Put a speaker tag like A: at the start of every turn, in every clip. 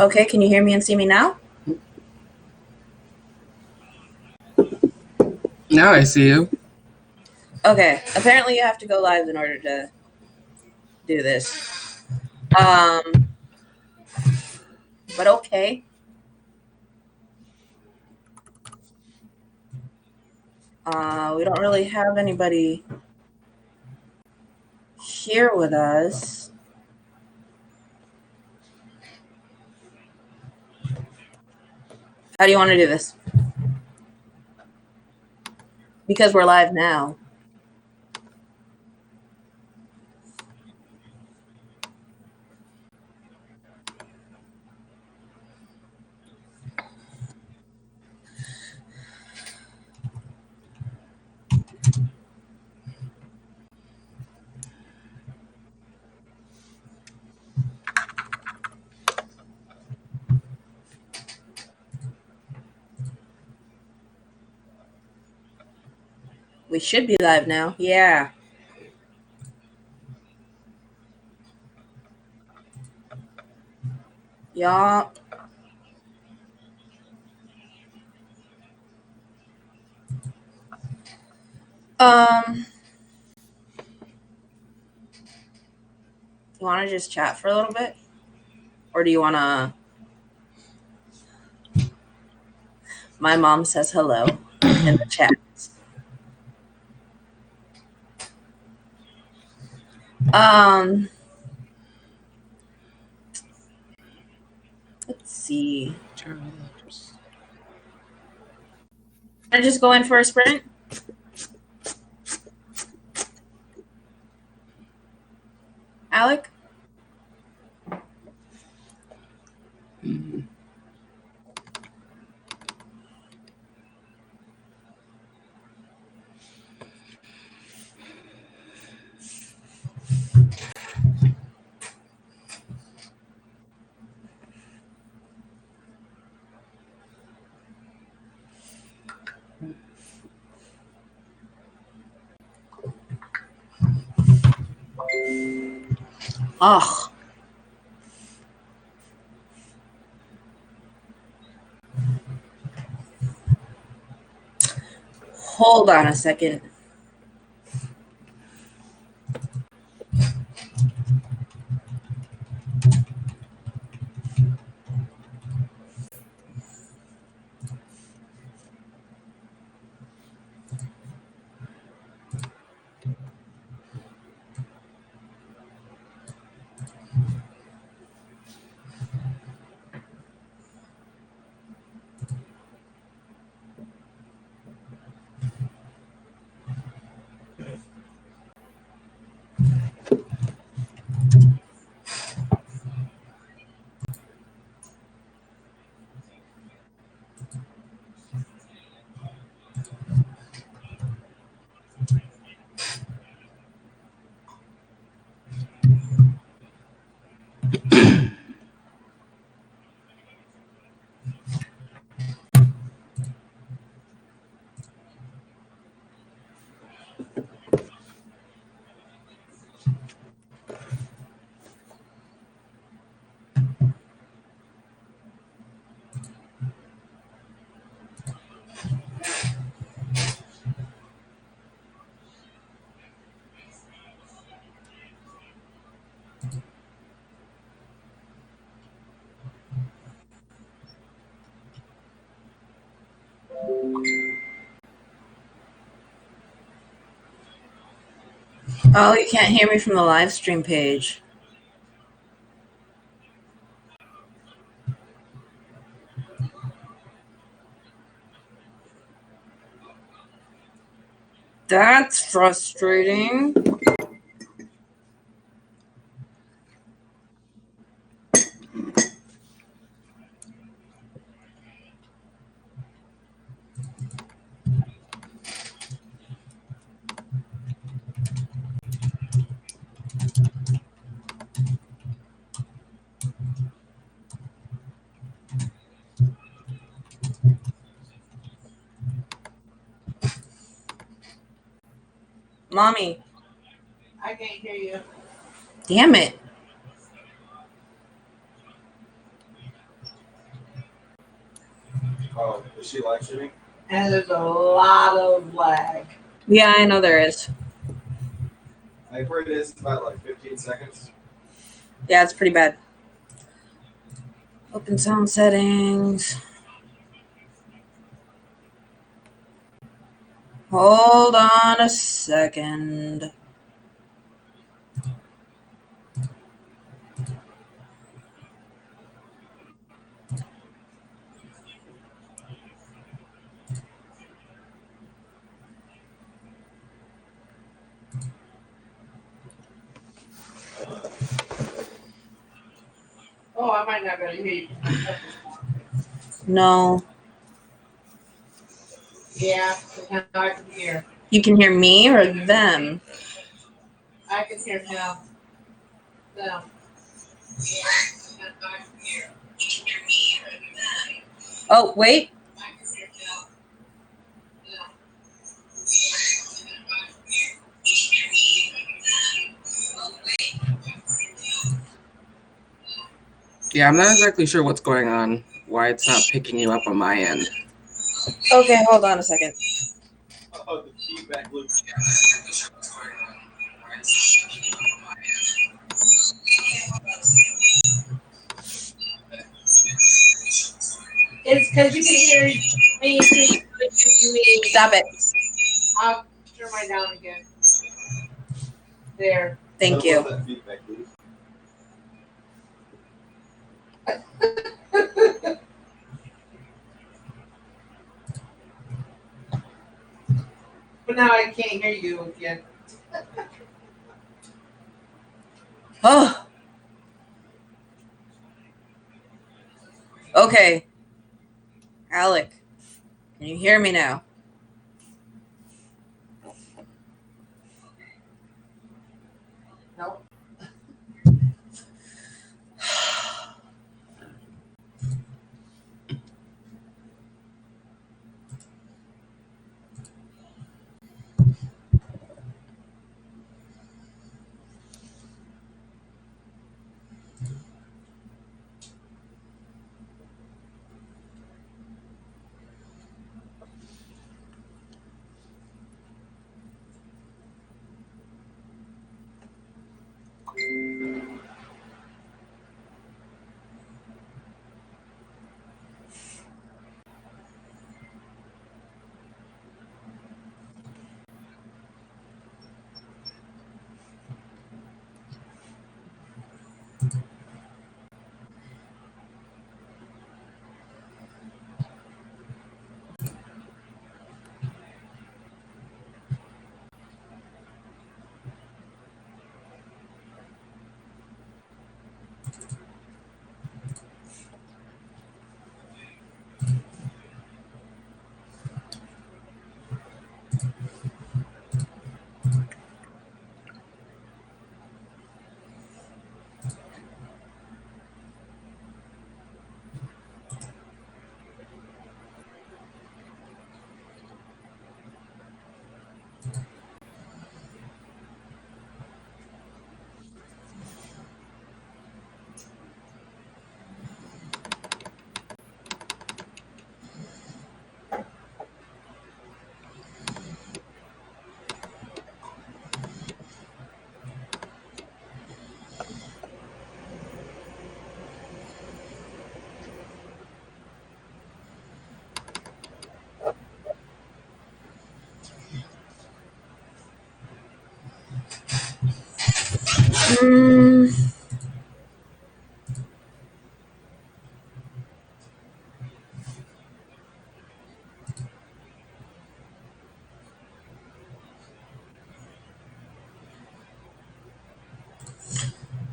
A: Okay, can you hear me and see me now?
B: Now I see you.
A: Okay, apparently you have to go live in order to do this. But okay. We don't really have anybody here with us. How do you want to do this? Because we're live now. We should be live now. Yeah. Y'all. You want to just chat for a little bit? Or do you want to... My mom says hello in the chat. Let's see. I just go in for a sprint. Alec? Ugh. Hold on a second. Oh, you can't hear me from the live stream page. That's frustrating. Mommy.
C: I can't hear you.
A: Damn it.
B: Oh, is she live streaming?
C: And there's a lot of lag.
A: Yeah, I know there is.
B: I've heard it is about like 15 seconds.
A: Yeah, it's pretty bad. Open sound settings. Hold on a second.
C: Oh, I might not be able to hear you.
A: No.
C: Yeah, now I can hear.
A: You can hear me or them?
C: I can hear now. Now.
A: Oh, wait.
D: Yeah, I'm not exactly sure what's going on, why it's not picking you up on my end.
A: Okay, hold on a second.
B: Oh, the feedback loop.
C: It's because you can hear me speak to me.
A: Stop it.
C: I'll turn mine down again. There.
A: Thank
B: What
A: you.
B: about that feedback loop?
C: But now I can't hear you again.
A: Oh. Okay. Alec, can you hear me now?
C: Nope.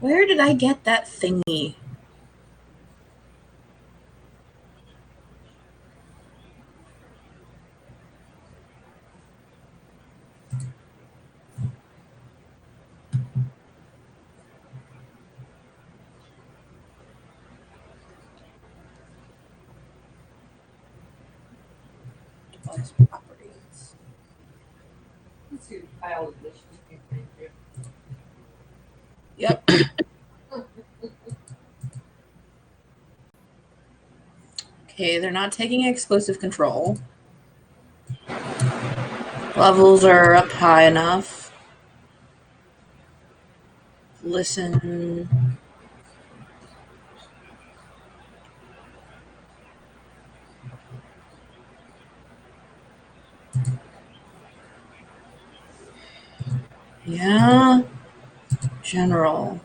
A: Where did I get that thingy? Device properties.
C: Let's see the pile of dishes you can hear.
A: Yep. Okay, they're not taking exclusive control. Levels are up high enough. Listen. Yeah. General.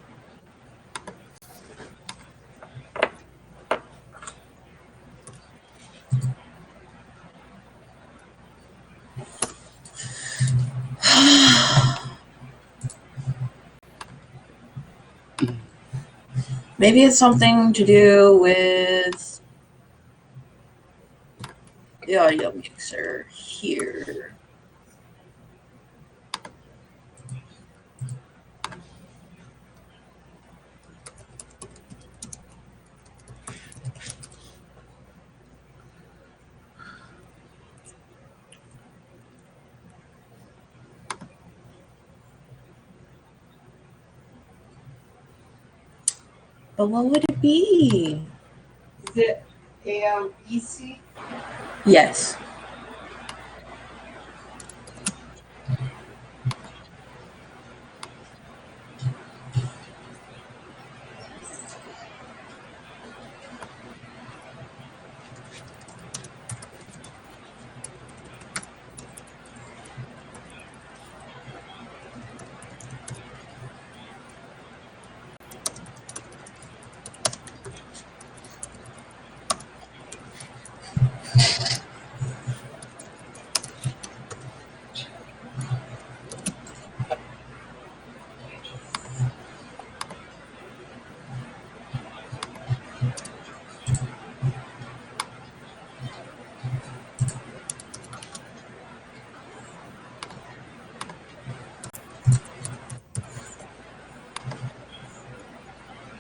A: Maybe it's something to do with the audio mixer here. But what would it be?
C: Is it ALEC?
A: Yes.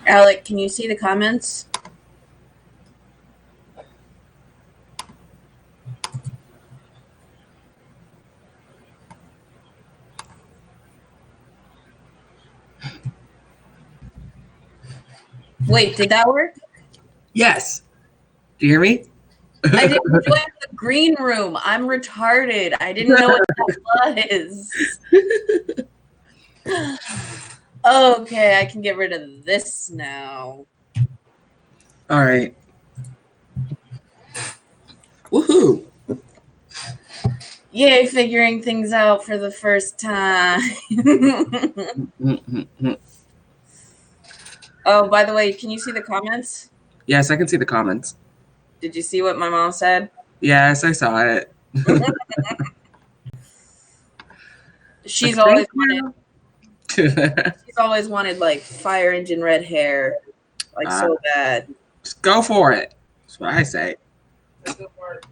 A: Alec, can you see the comments? Wait, did that work?
D: Yes. Do you hear me?
A: I didn't join the green room. I'm retarded. I didn't know what that was. Okay, I can get rid of this now.
D: All right. Woohoo!
A: Yay, figuring things out for the first time. Oh, by the way, can you see the comments?
D: Yes, I can see the comments.
A: Did you see what my mom said?
D: Yes, I saw it.
A: She's
D: Like,
A: always
D: thank
A: wanted she's always wanted like fire engine red hair. Like so bad.
D: Just go for it. That's what I say.
C: Doesn't work.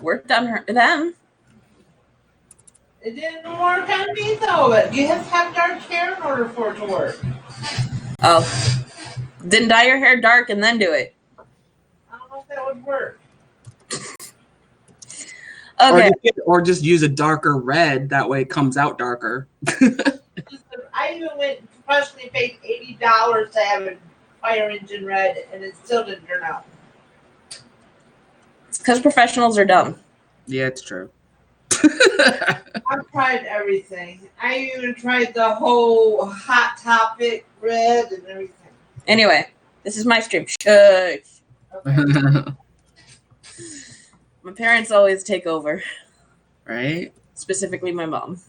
A: Worked on them.
C: It didn't work on me though, but you have to have dark hair in order for it to work.
A: Oh. Then dye your hair dark and then do it.
C: I don't know if that would work.
A: Okay.
D: Or just use a darker red. That way it comes out darker.
C: I even went professionally paid $80 to have a fire engine red, and it still didn't turn out.
A: It's because professionals are dumb.
D: Yeah, it's true.
C: I've tried everything. I even tried the whole Hot Topic red and everything.
A: Anyway, this is my stream. Shush.
C: Okay.
A: My parents always take over.
D: Right?
A: Specifically my mom.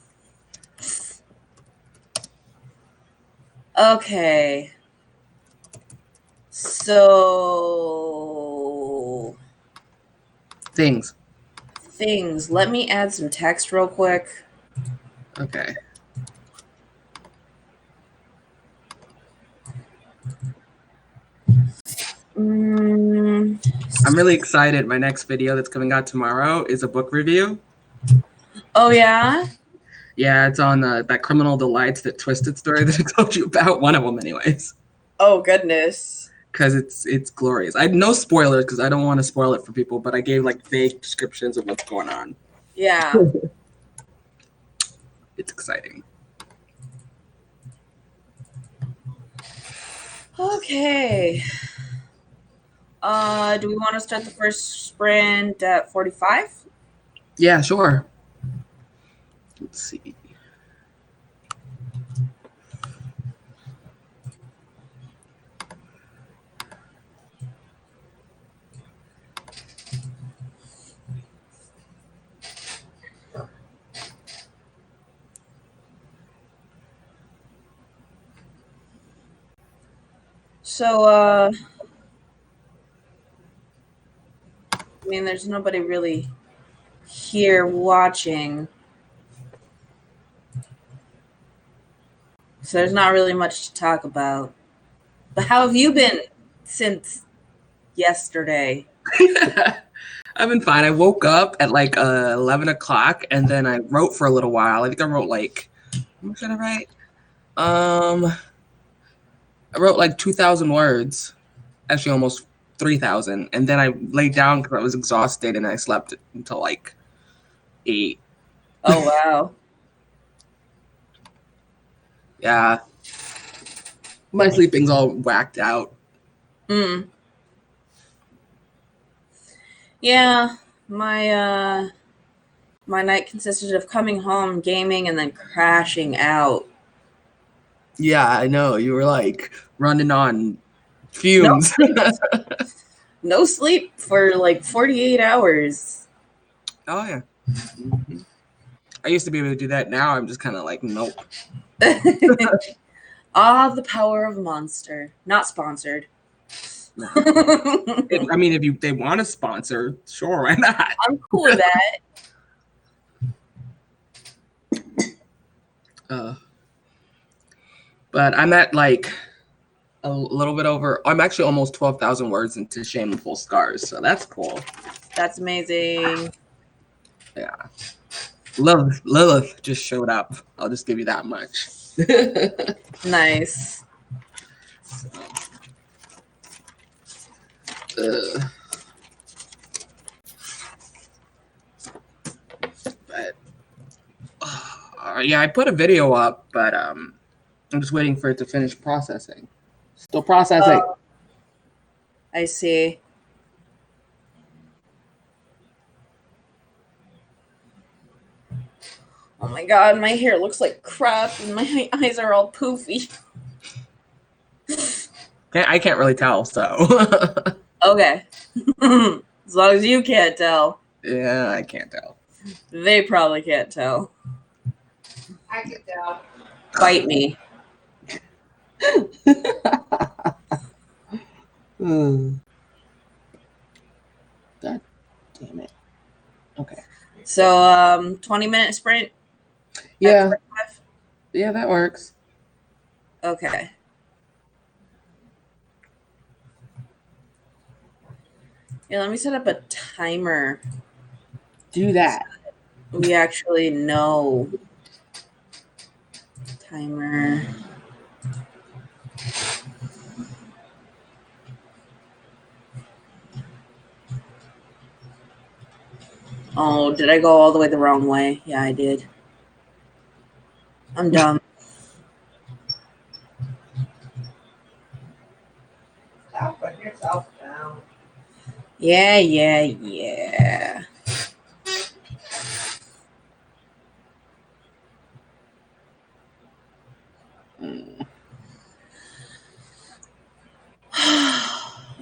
A: Okay. So
D: Things.
A: Let me add some text real quick.
D: Okay. I'm really excited. My next video that's coming out tomorrow is a book review.
A: Oh, yeah?
D: Yeah, it's on that Criminal Delights, that Twisted story that I told you about. One of them, anyways.
A: Oh, goodness.
D: Because it's glorious. I had no spoilers because I don't want to spoil it for people, but I gave like vague descriptions of what's going on.
A: Yeah.
D: It's exciting.
A: Okay. Do we want to start the first sprint at 45?
D: Yeah, sure. Let's see.
A: So, I mean, there's nobody really here watching. So there's not really much to talk about. But how have you been since yesterday?
D: I've been fine. I woke up at like 11 o'clock and then I wrote for a little while. I think I wrote like, how much did I write? I wrote like 2,000 words, actually almost 3,000. And then I laid down because I was exhausted and I slept until like 8.
A: Oh, wow.
D: Yeah. My sleeping's all whacked out.
A: Hmm. Yeah, my night consisted of coming home, gaming, and then crashing out.
D: Yeah, I know. You were like running on
A: No
D: fumes.
A: sleep. No sleep for like 48 hours.
D: Oh, yeah. Mhm. I used to be able to do that. Now I'm just kind of like, nope.
A: Ah, the power of Monster. Not sponsored.
D: No.
A: I'm
D: I mean, if they want to sponsor, sure, why not?
A: cool with that.
D: But I'm at like a little bit over. I'm actually almost 12,000 words into Shameful Scars, so that's cool.
A: That's amazing.
D: Yeah. Lilith just showed up. I'll just give you that much.
A: Nice.
D: But yeah, I put a video up, but I'm just waiting for it to finish processing. Still processing.
A: Oh, I see. Oh my god, my hair looks like crap and my eyes are all poofy.
D: I can't really tell, so.
A: Okay. As long as you can't tell.
D: Yeah, I can't tell.
A: They probably can't tell.
C: I can tell.
A: Bite me.
D: God damn it. Okay.
A: So, 20-minute sprint?
D: Yeah.
A: 45?
D: Yeah, that works.
A: Okay. Yeah, let me set up a timer.
D: Do that.
A: We actually know. Timer. Oh, did I go all the way the wrong way? Yeah, I did. I'm dumb.
C: Stop putting yourself down.
A: Yeah.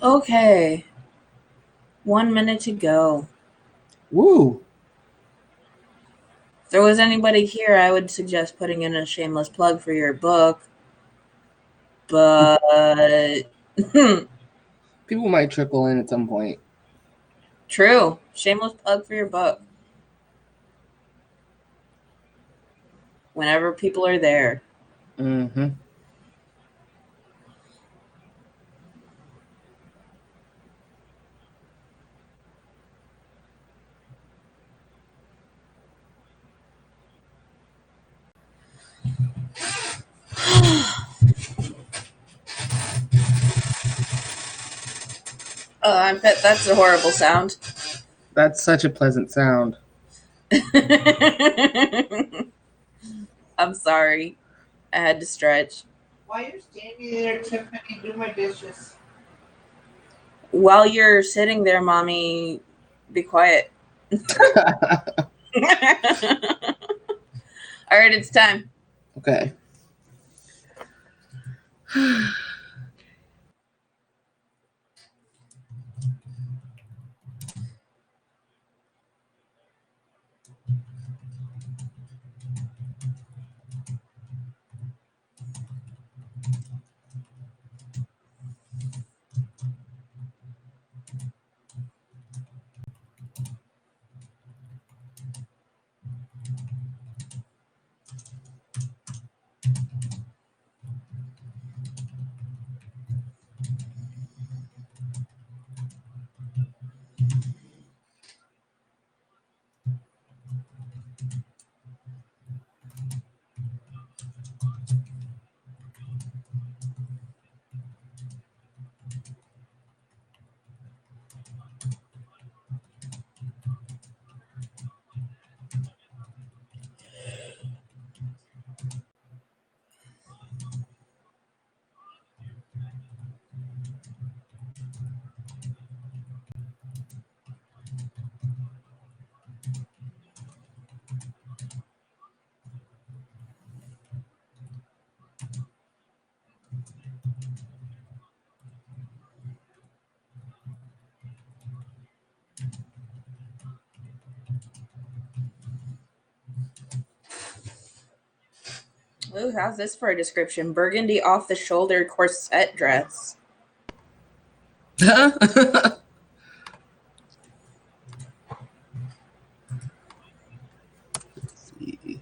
A: Okay. 1 minute to go.
D: Woo.
A: If there was anybody here, I would suggest putting in a shameless plug for your book. But
D: People might trickle in at some point.
A: true. Shameless plug for your book. Whenever people are there.
D: Mm-hmm.
A: I bet that's a horrible sound.
D: That's such a pleasant sound.
A: I'm sorry. I had to stretch.
C: While you're standing there, Tiffany, do my dishes.
A: While you're sitting there, mommy, be quiet. All right, it's time.
D: Okay.
A: Ooh, how's this for a description? Burgundy off-the-shoulder corset dress.
D: Let's see.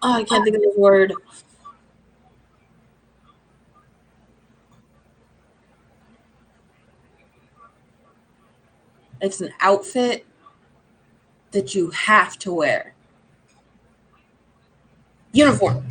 A: Oh, I can't think of the word. It's an outfit that you have to wear. Uniform.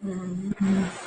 A: Mhm.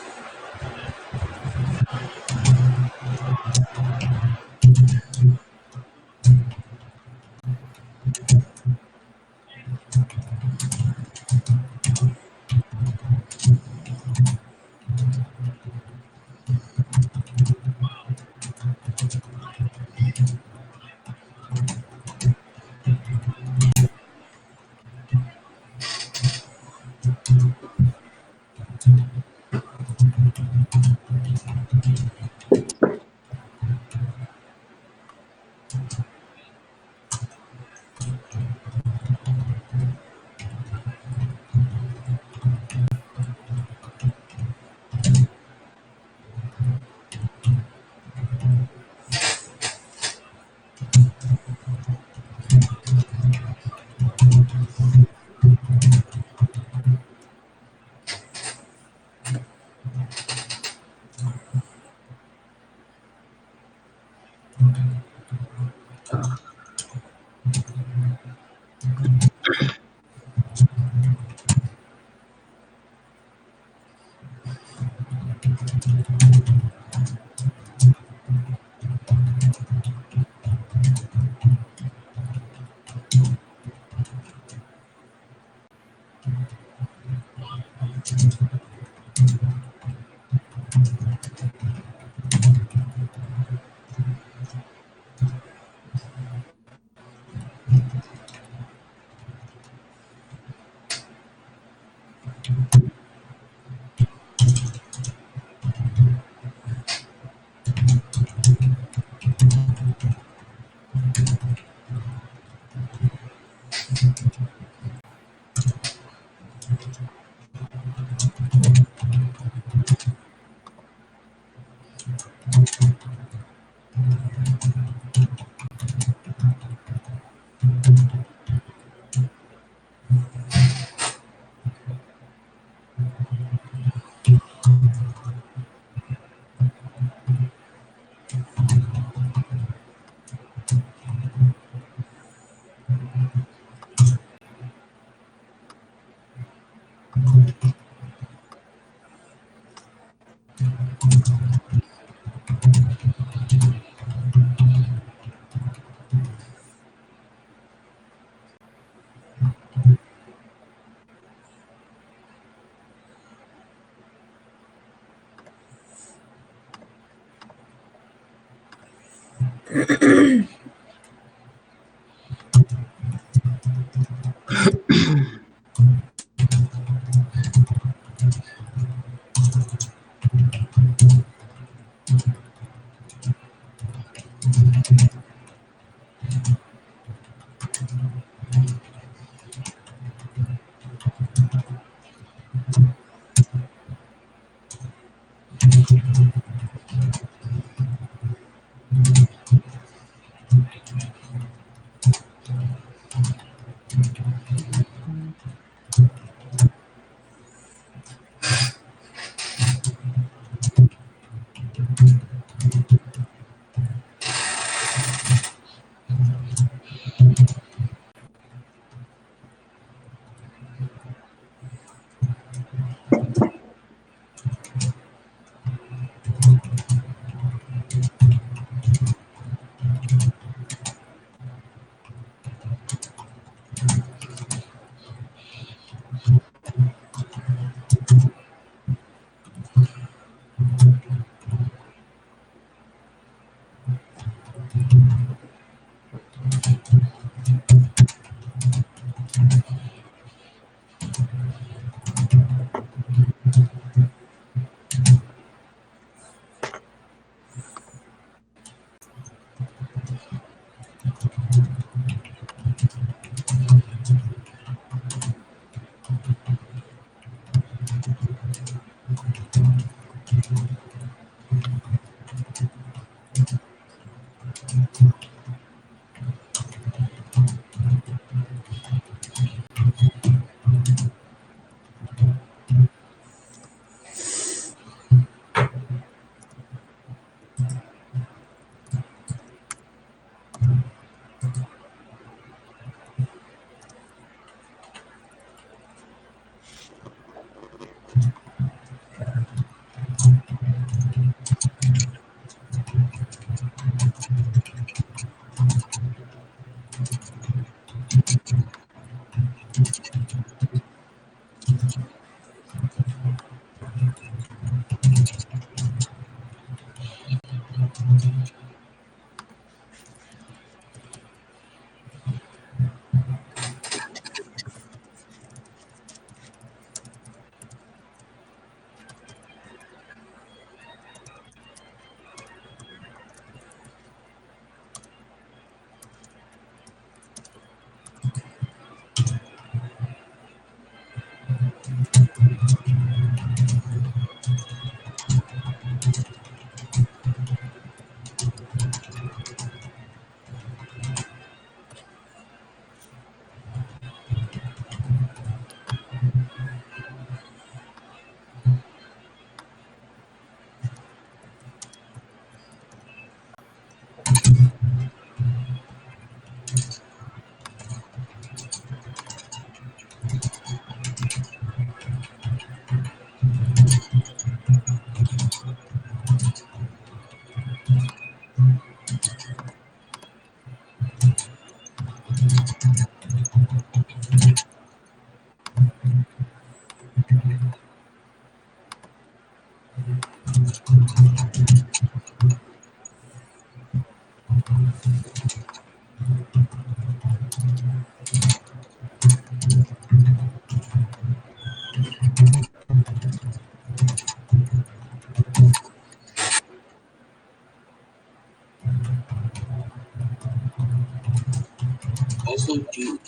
D: Also do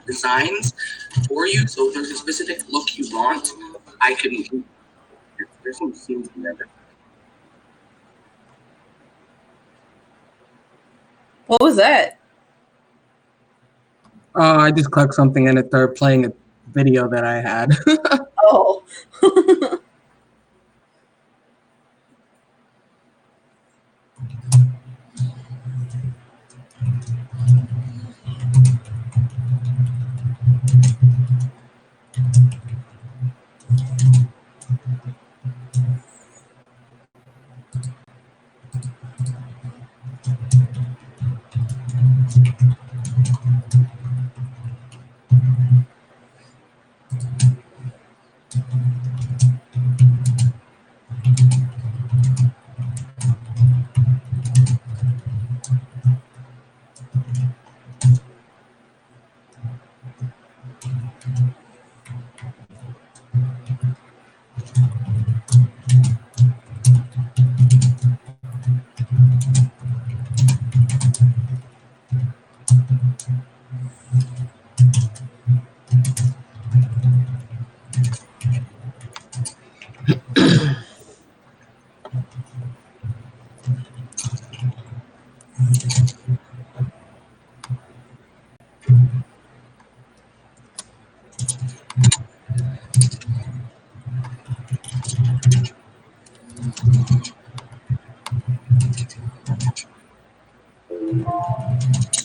D: designs for you. So if there's a specific look you want, I can. There's some scenes in there.
A: What was that?
D: I just clicked something and it started playing a video that I had.
A: Oh.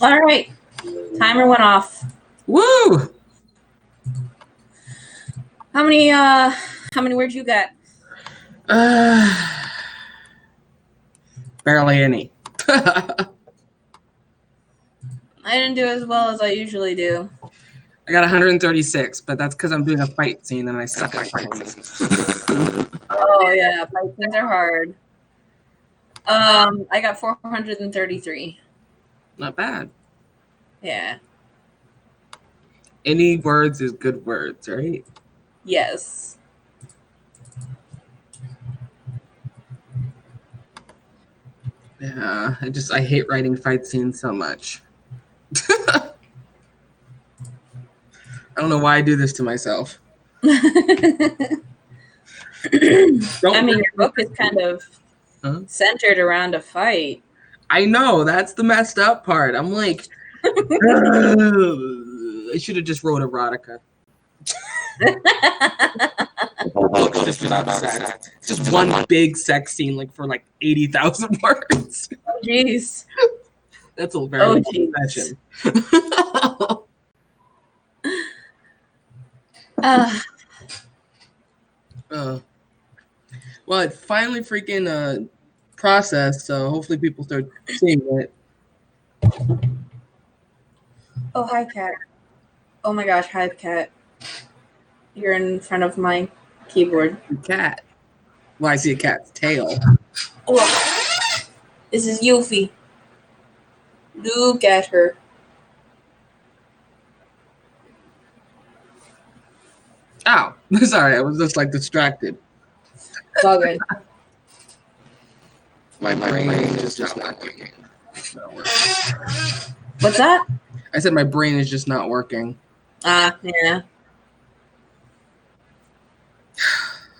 A: All right. Timer went off.
D: Woo!
A: How many words you got?
D: Barely any.
A: I didn't do as well as I usually do.
D: I got 136, but that's because I'm doing a fight scene and I suck at fight scenes.
A: Oh yeah, fight scenes are hard. I got 433.
D: Not bad.
A: Yeah.
D: Any words is good words, right?
A: Yes.
D: Yeah, I hate writing fight scenes so much. I don't know why I do this to myself.
A: I mean, your book is kind of centered around a fight.
D: I know, that's the messed up part. I'm like, I should have just wrote erotica. Just one big sex scene, like for like 80,000 words.
A: Oh, jeez.
D: That's a very long session. Well, it finally freaking processed, so hopefully people start seeing it.
A: Oh, hi, cat. Oh my gosh, hi, cat. You're in front of my keyboard.
D: Cat. Well, I see a cat's tail.
A: Oh. This is Yuffie. Look at her.
D: Ow. Sorry, I was just like distracted.
A: It's all good.
D: My brain is just not working.
A: What's that?
D: I said my brain is just not working.
A: Yeah.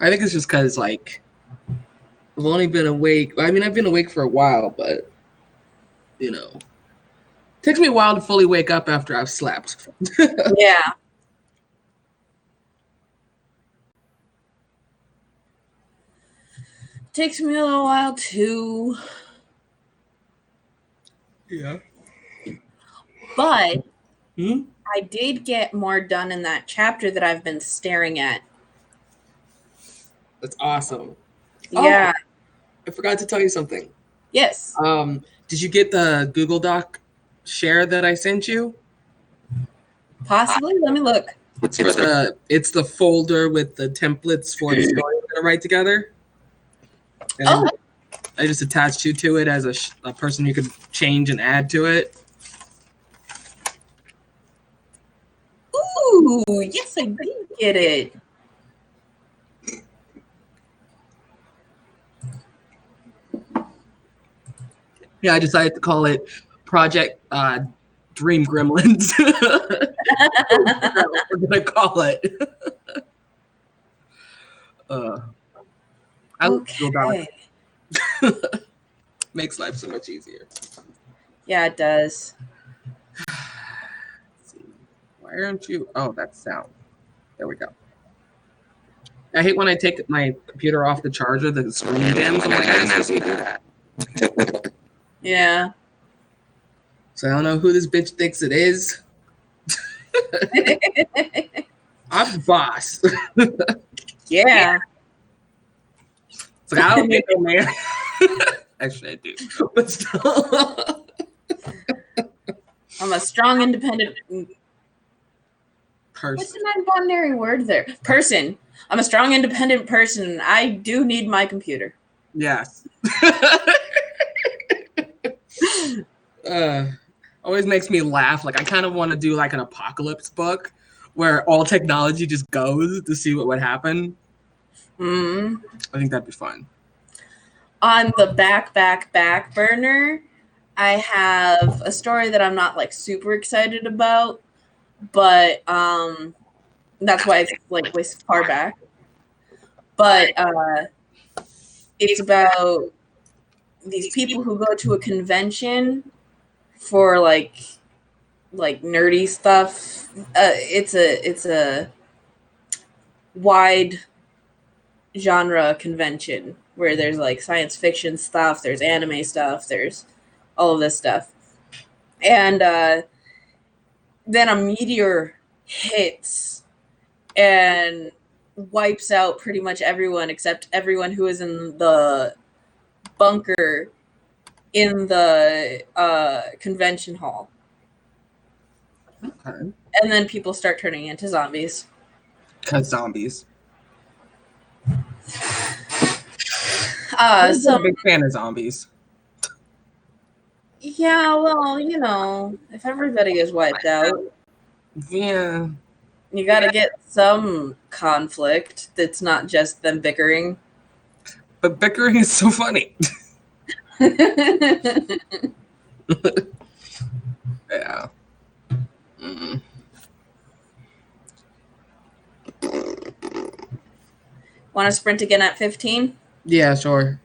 D: I think it's just because, like, I've only been awake. I mean, I've been awake for a while, but, you know, it takes me a while to fully wake up after I've slept.
A: Yeah. Takes me a little while too.
D: Yeah.
A: But
D: Hmm?
A: I did get more done in that chapter that I've been staring at.
D: That's awesome.
A: Yeah.
D: Oh, I forgot to tell you something.
A: Yes.
D: Did you get the Google Doc share that I sent you?
A: Possibly. Let me look.
D: It's the folder with the templates for the story we're gonna write together. And I just attached you to it as a person you could change and add to it.
A: Ooh, yes, I did get it.
D: Yeah, I decided to call it Project Dream Gremlins. We're gonna call it. I
A: Okay.
D: Makes life so much easier.
A: Yeah, it does.
D: Let's see. Why aren't you? Oh, that's sound. There we go. I hate when I take my computer off the charger, the screen jams. I'm like, I didn't ask you that.
A: Yeah.
D: So I don't know who this bitch thinks it is. I'm the boss.
A: Yeah.
D: It's like, I don't need no man. Actually, I do. But still.
A: I'm a strong, independent
D: Person.
A: What's the non-binary word there? Person. I'm a strong, independent person. I do need my computer.
D: Yes. Always makes me laugh. Like, I kind of want to do like an apocalypse book where all technology just goes to see what would happen.
A: I
D: think that'd be fun.
A: On the back burner, I have a story that I'm not like super excited about, but that's why it's like way far back. But it's about these people who go to a convention for like nerdy stuff. It's a wide genre convention where there's like science fiction stuff, there's anime stuff, there's all of this stuff. And then a meteor hits and wipes out pretty much everyone except everyone who is in the bunker in the convention hall.
D: Okay.
A: And then people start turning into zombies.
D: Because zombies.
A: So
D: I'm a big fan of zombies.
A: Yeah, well, you know, if everybody is wiped out,
D: Yeah.
A: you got to get some conflict that's not just them bickering.
D: But bickering is so funny. Yeah. Mm.
A: Want to sprint again at 15?
D: Yeah, sure.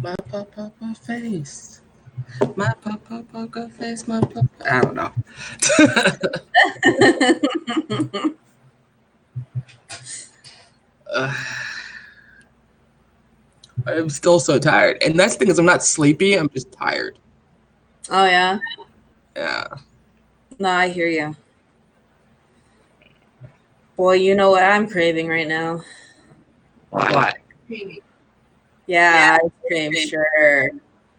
D: My papa face. My papa face. My papa. I don't know. I'm still so tired. And that's the thing is I'm not sleepy. I'm just tired.
A: Oh, yeah?
D: Yeah.
A: No, I hear you. Boy, you know what I'm craving right now.
D: What?
A: Yeah, ice cream, sure.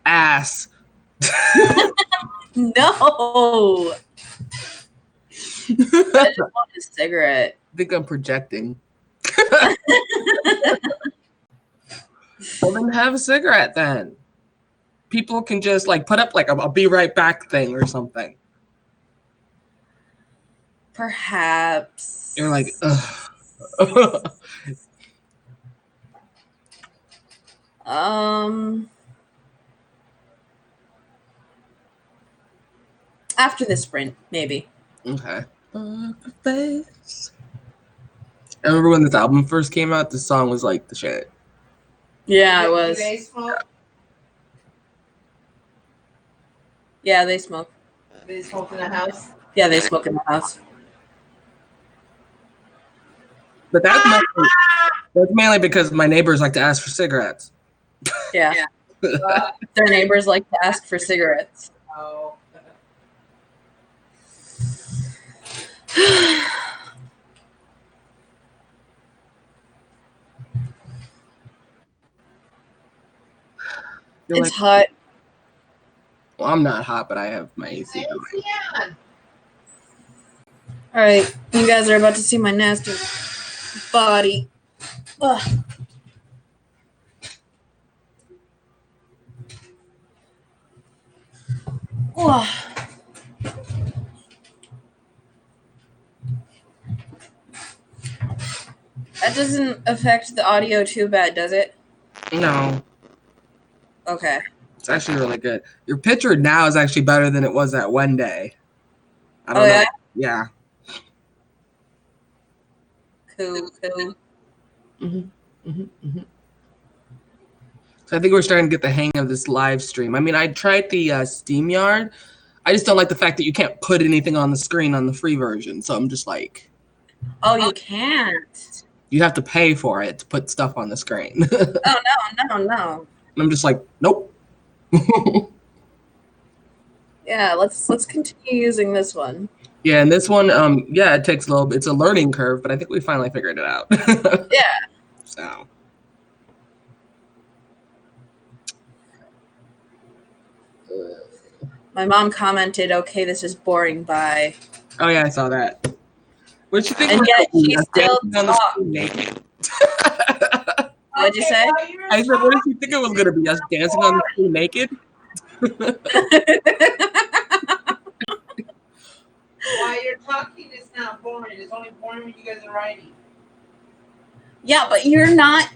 D: Ass.
A: No! I just want a cigarette.
D: I think I'm projecting. Well, then have a cigarette then. People can just like put up like a "I'll be right back" thing or something.
A: Perhaps.
D: You're like, ugh.
A: After the sprint, maybe.
D: Okay. Poker face. I remember when this album first came out, this song was like the shit.
A: Yeah, it
C: Do
A: was.
C: they smoke?
A: Yeah, they smoke.
C: Do they smoke in the house?
A: Yeah, they smoke in the house.
D: But that's mainly because my neighbors like to ask for cigarettes.
A: Yeah.
C: Uh,
A: Their neighbors like to ask for cigarettes.
C: oh.
D: You're
A: It's
D: like,
A: hot.
D: well, I'm not hot, but I have my AC going.
C: Yeah.
A: All right, you guys are about to see my nasty body. Ugh. Ugh. That doesn't affect the audio too bad, does it?
D: No,
A: Okay.
D: it's actually really good. Your picture now is actually better than it was that one day. I don't
A: Oh,
D: know.
A: yeah?
D: Yeah.
A: Cool.
D: So I think we're starting to get the hang of this live stream. I mean, I tried the SteamYard. I just don't like the fact that you can't put anything on the screen on the free version. So I'm just like,
A: Oh, you can't.
D: you have to pay for it to put stuff on the screen.
A: Oh, no.
D: And I'm just like, nope.
A: Yeah, let's continue using this one.
D: Yeah, and this one, yeah, it takes a little. It's a learning curve, but I think we finally figured it out.
A: Yeah.
D: So.
A: My mom commented, "Okay, this is boring." Bye.
D: Oh yeah, I saw that. What you think?
A: And
D: we're
A: yet
D: doing?
A: she
D: Us
A: still
D: dancing on the
A: talks.
D: screen naked?
A: What'd you say?
C: While you're
D: I said, what did you think it was gonna be? Us dancing on the screen naked?
C: While you're talking, it's not boring. It's only boring when you guys are writing.
A: Yeah, but you're not,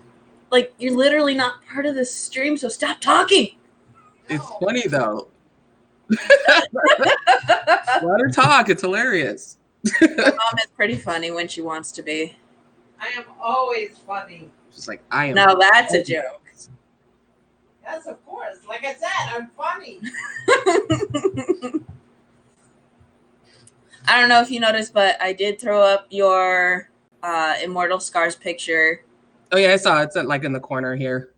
A: like, you're literally not part of this stream, so stop talking.
D: It's
C: No.
D: funny though. Let her talk. It's hilarious.
A: My mom is pretty funny when she wants to be.
C: I am always funny.
D: Just like I am.
A: Now that's a joke.
C: Yes, of course. Like I said, I'm funny.
A: I don't know if you noticed, but I did throw up your Immortal Scars picture.
D: Oh yeah, I saw it. It's like in the corner here.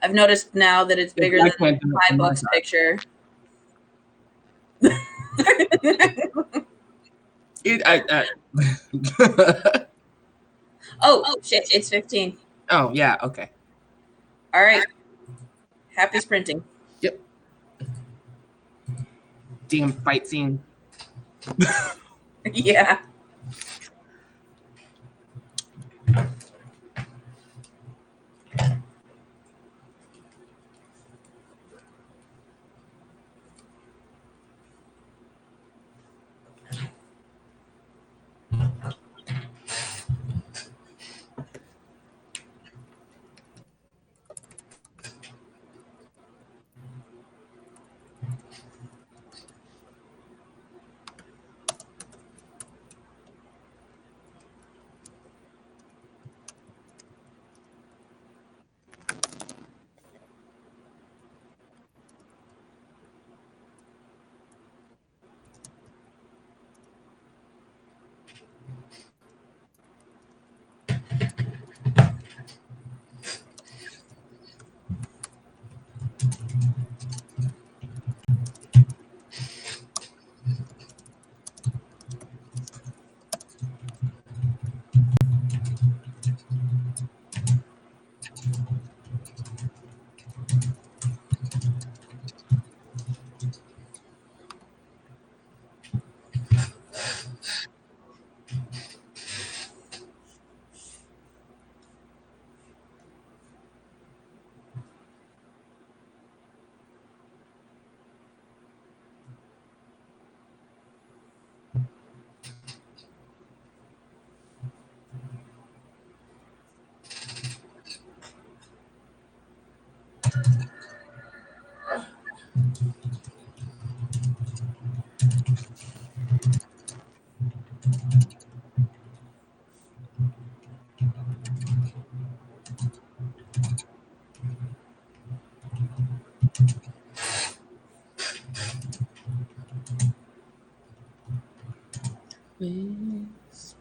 A: I've noticed now that it's bigger
D: I
A: than
D: can't do it
A: my
D: from my
A: book's
D: side.
A: picture. Oh, shit, it's 15.
D: Oh yeah, okay.
A: All right. Happy sprinting.
D: Damn fight scene.
A: Yeah.
D: Always.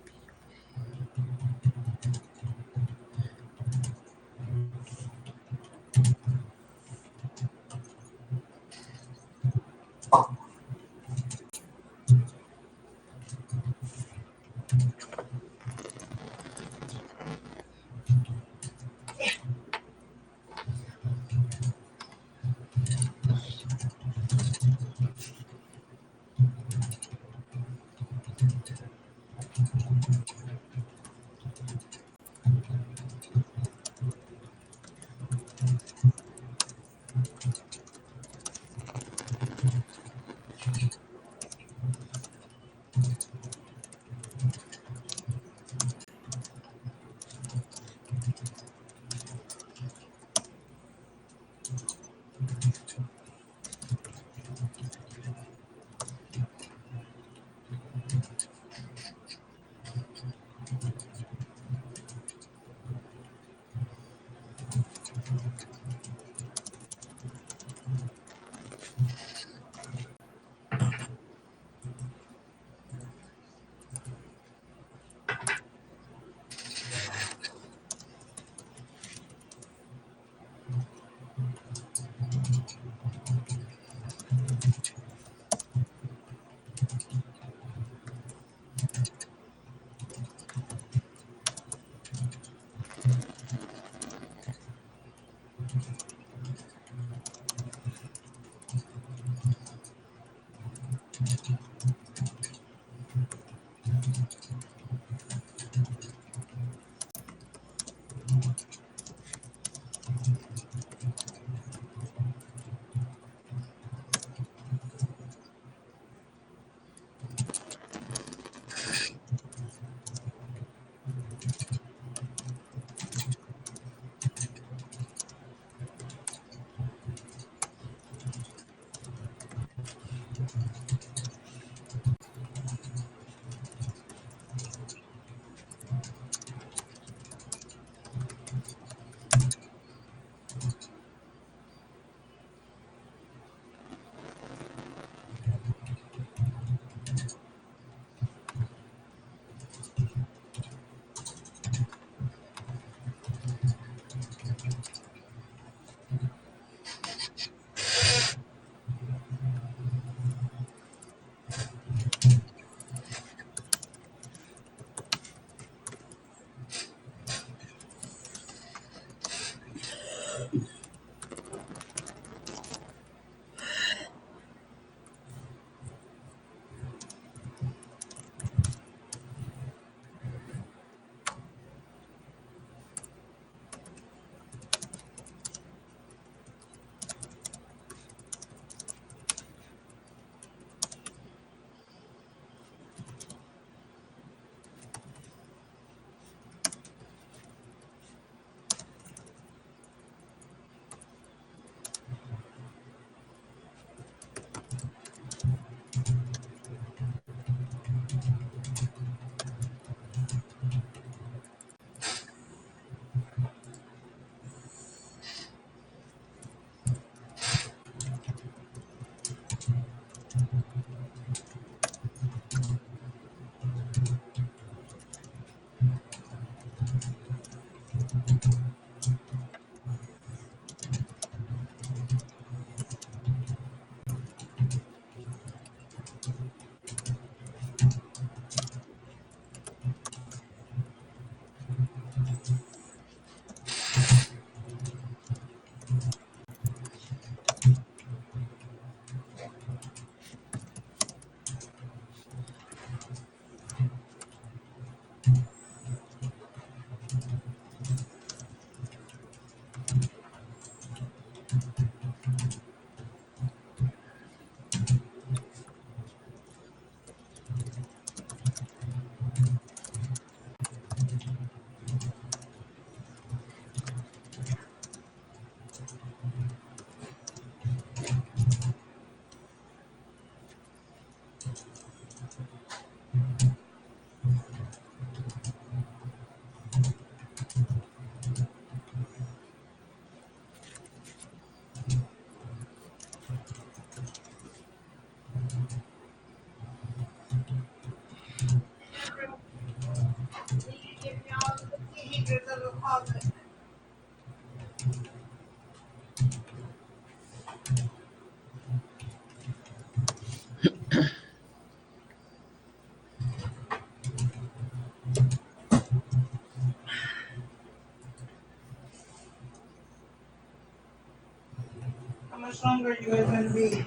C: much longer are you guys going to be?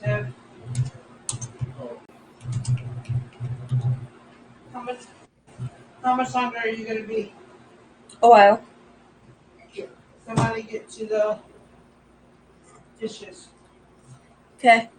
C: Tiff? How much longer are you going to be?
A: A while.
C: Somebody get to the dishes.
A: Okay.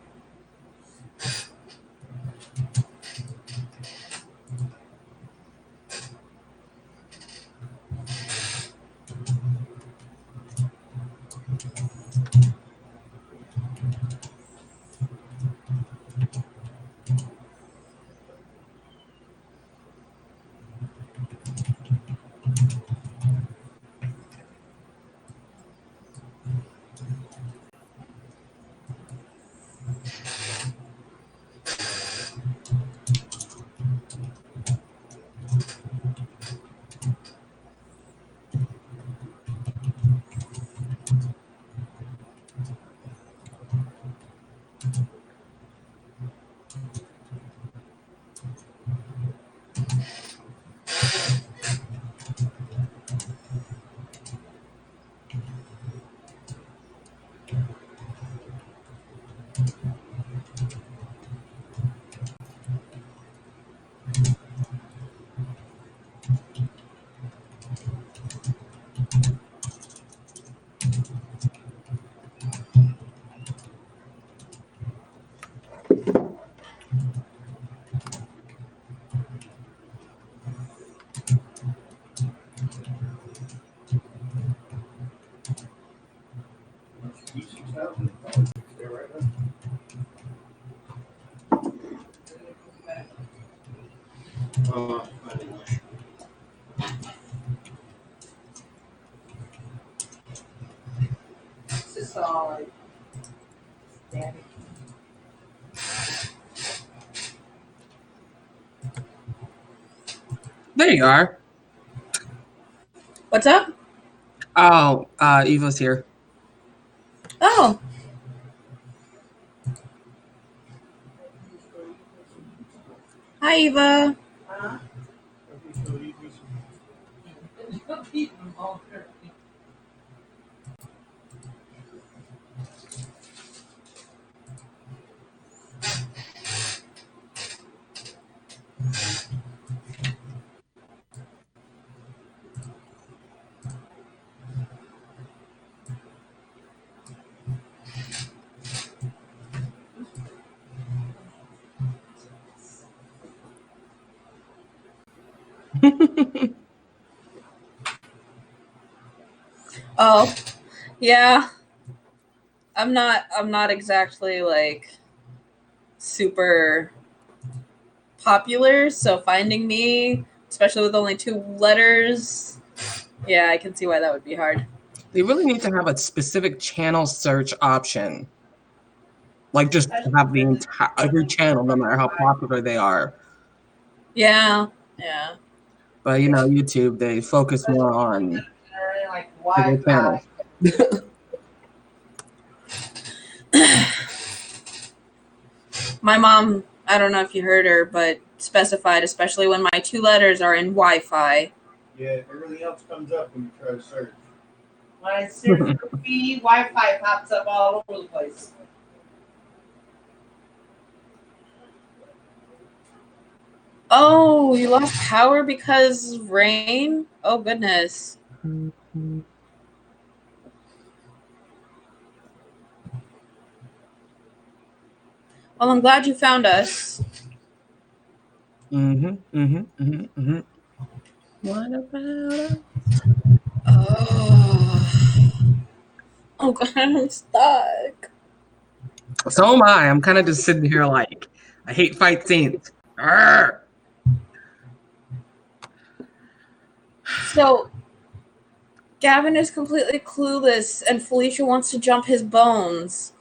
B: Stay right there. Anyway.
C: This is all like, Daddy.
D: There you are.
A: What's up?
D: Oh, Eva's here.
A: Oh. Hi, Eva.
C: Huh?
A: Oh. Yeah. I'm not exactly like super popular, so finding me, especially with only 2 letters, yeah, I can see why that would be hard.
D: They really need to have a specific channel search option. Like just have the entire every channel, no matter how popular they are.
A: Yeah. Yeah.
D: But YouTube, they focus more on
C: Like
D: their
C: Wi-Fi.
D: channels.
A: My mom, I don't know if you heard her, but specified, especially when my 2 letters are in Wi-Fi.
B: Yeah, everything else comes up when you try to search.
C: When I search for feed, Wi-Fi pops up all over the place.
A: Oh, you lost power because of rain? Oh, goodness. Well, I'm glad you found us.
D: What about us?
A: Oh, God, I'm stuck.
D: So am I. I'm kind of just sitting here like, I hate fight scenes. Arrgh!
A: So, Gavin is completely clueless, and Felicia wants to jump his bones.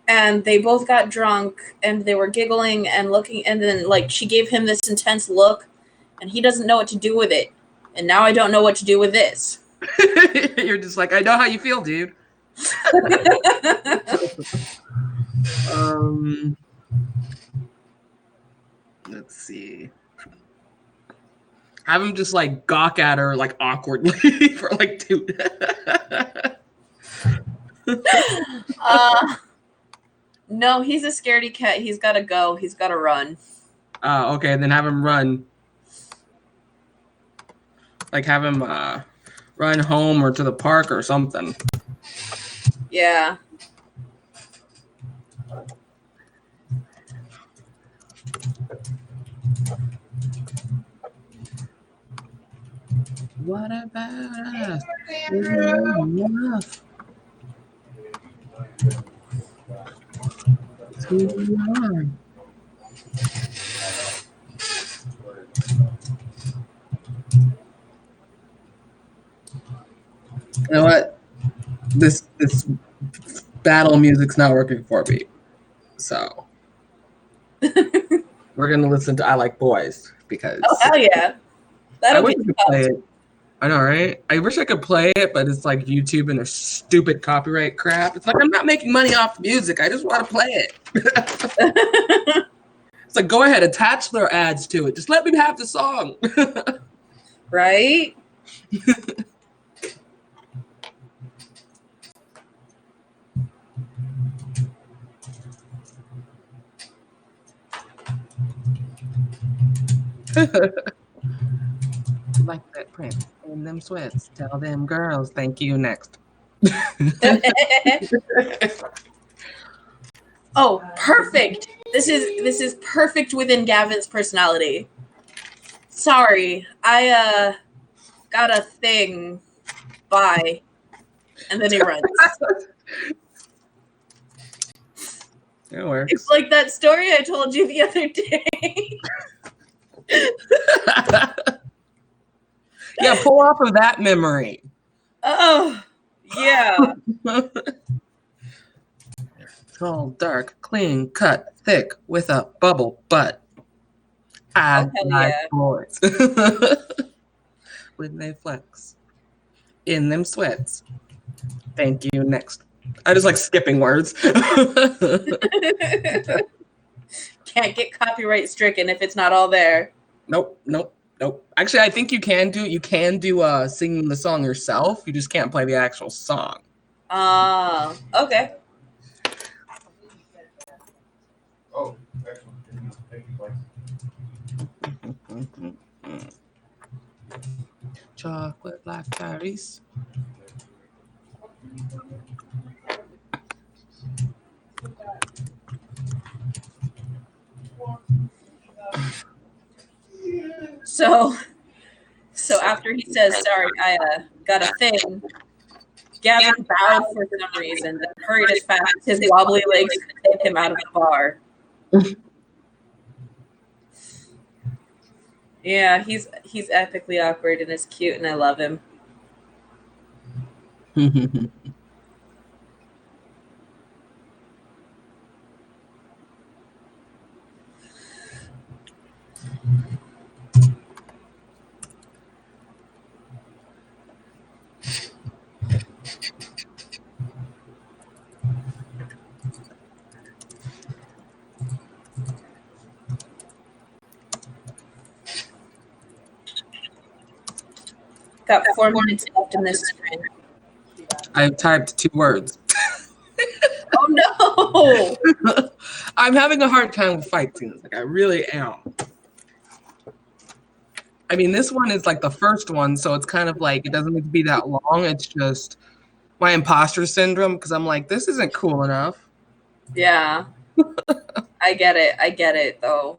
A: And they both got drunk, and they were giggling and looking, and then, like, she gave him this intense look, and he doesn't know what to do with it. And now I don't know what to do with this.
D: You're just like, I know how you feel, dude. Let's see. Have him just like gawk at her like awkwardly for like 2.
A: No, he's a scaredy cat. He's got to go. He's got to run.
D: Okay, then have him run. Like have him run home or to the park or something.
A: Yeah.
D: What about us?
C: Andrew.
D: Enough. Too long. You know what? This battle music's not working for me. So we're gonna listen to I Like Boys because
A: Oh, hell yeah.
D: I
A: That'll
D: wish
A: be
D: I could play it. I know, right? I wish I could play it, but it's like YouTube and their stupid copyright crap. It's like I'm not making money off music. I just want to play it. It's like go ahead, attach their ads to it. Just let me have the song.
A: Right?
D: Like that print in them sweats. Tell them girls thank you next.
A: Oh, perfect. This is perfect within Gavin's personality. Sorry, I got a thing. Bye. And then he runs.
D: It works.
A: It's like that story I told you the other day.
D: Yeah, pull off of that memory.
A: Oh, yeah.
D: Tall, dark, clean, cut, thick, with a bubble butt. I
A: Oh, hell
D: like
A: yeah.
D: boys. When they flex in them sweats. Thank you. Next. I just like skipping words.
A: Can't get copyright stricken if it's not all there.
D: Nope. Actually, I think you can do singing the song yourself. You just can't play the actual song.
A: Okay.
B: Oh, excellent. Thank you, Mike.
D: Chocolate blackberries.
A: So after he says, sorry, I got a thing, Gavin bowed for some reason, then hurried as fast as his wobbly legs could take him out of the bar. Yeah, he's epically awkward and is cute, and I love him. Got 4 minutes left in this sprint.
D: I've typed 2 words.
A: Oh no!
D: I'm having a hard time with fight scenes. Like I really am. I mean, this one is like the first one, so it's kind of like it doesn't need to be that long. It's just my imposter syndrome because I'm like, this isn't cool enough.
A: Yeah. I get it though.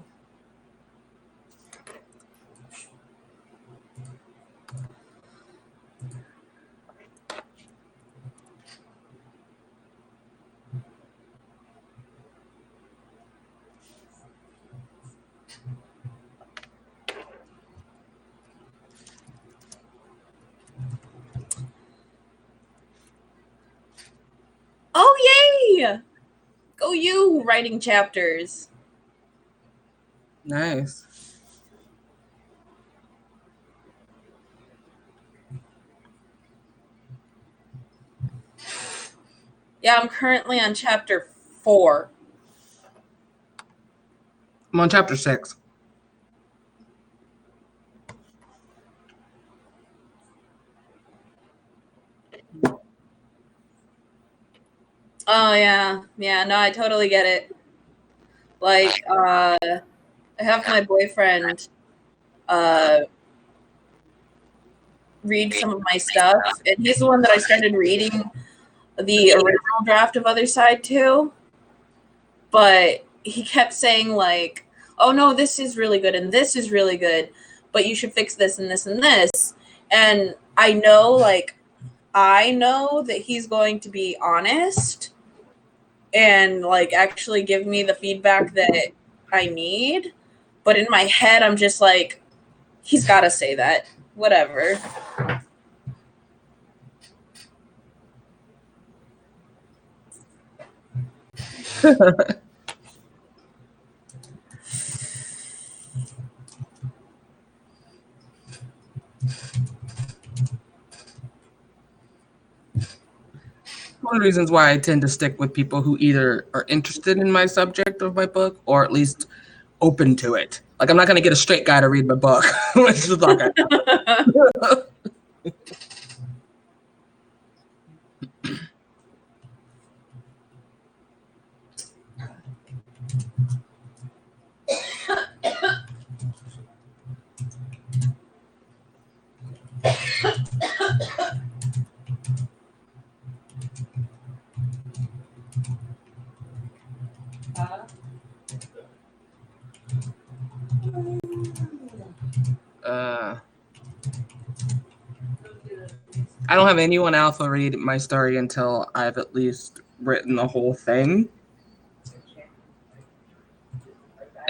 A: Oh yay! Go you writing chapters.
D: Nice.
A: Yeah, I'm currently on chapter 4.
D: I'm on chapter 6.
A: Oh yeah, yeah. No, I totally get it. Like, I have my boyfriend uh, read some of my stuff, and he's the one that I started reading the original draft of Other Side to. But he kept saying like, "Oh no, this is really good, and this is really good, but you should fix this and this and this." And I know that he's going to be honest and like actually give me the feedback that I need. But in my head, I'm just like, he's got to say that. Whatever.
D: One of the reasons why I tend to stick with people who either are interested in my subject of my book or at least open to it. Like, I'm not going to get a straight guy to read my book. Which is like I don't have anyone else to read my story until I've at least written the whole thing.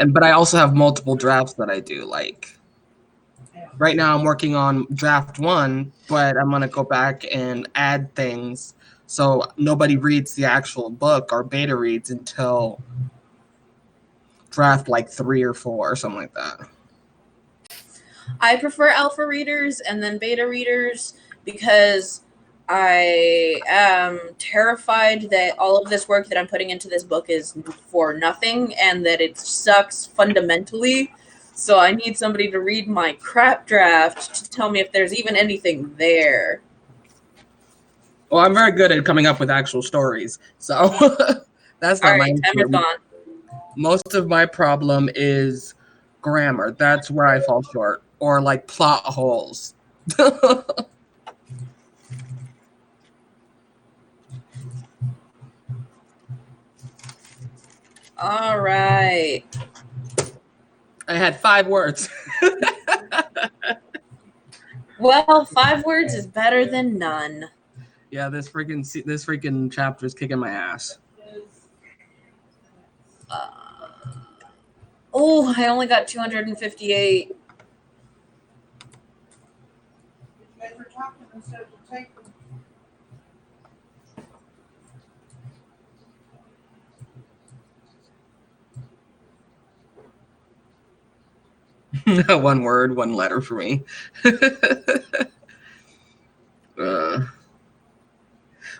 D: But I also have multiple drafts that I do. Like right now I'm working on draft 1, but I'm gonna go back and add things so nobody reads the actual book or beta reads until draft like 3 or 4 or something like that.
A: I prefer alpha readers and then beta readers because I am terrified that all of this work that I'm putting into this book is for nothing and that it sucks fundamentally. So I need somebody to read my crap draft to tell me if there's even anything there.
D: Well, I'm very good at coming up with actual stories, so that's not my issue. Most of my problem is grammar. That's where I fall short, or like plot holes.
A: All right.
D: I had 5 words.
A: Well, 5 words is better than none.
D: Yeah, this freaking chapter is kicking my ass.
A: Oh, I only got 258.
D: One word, one letter for me.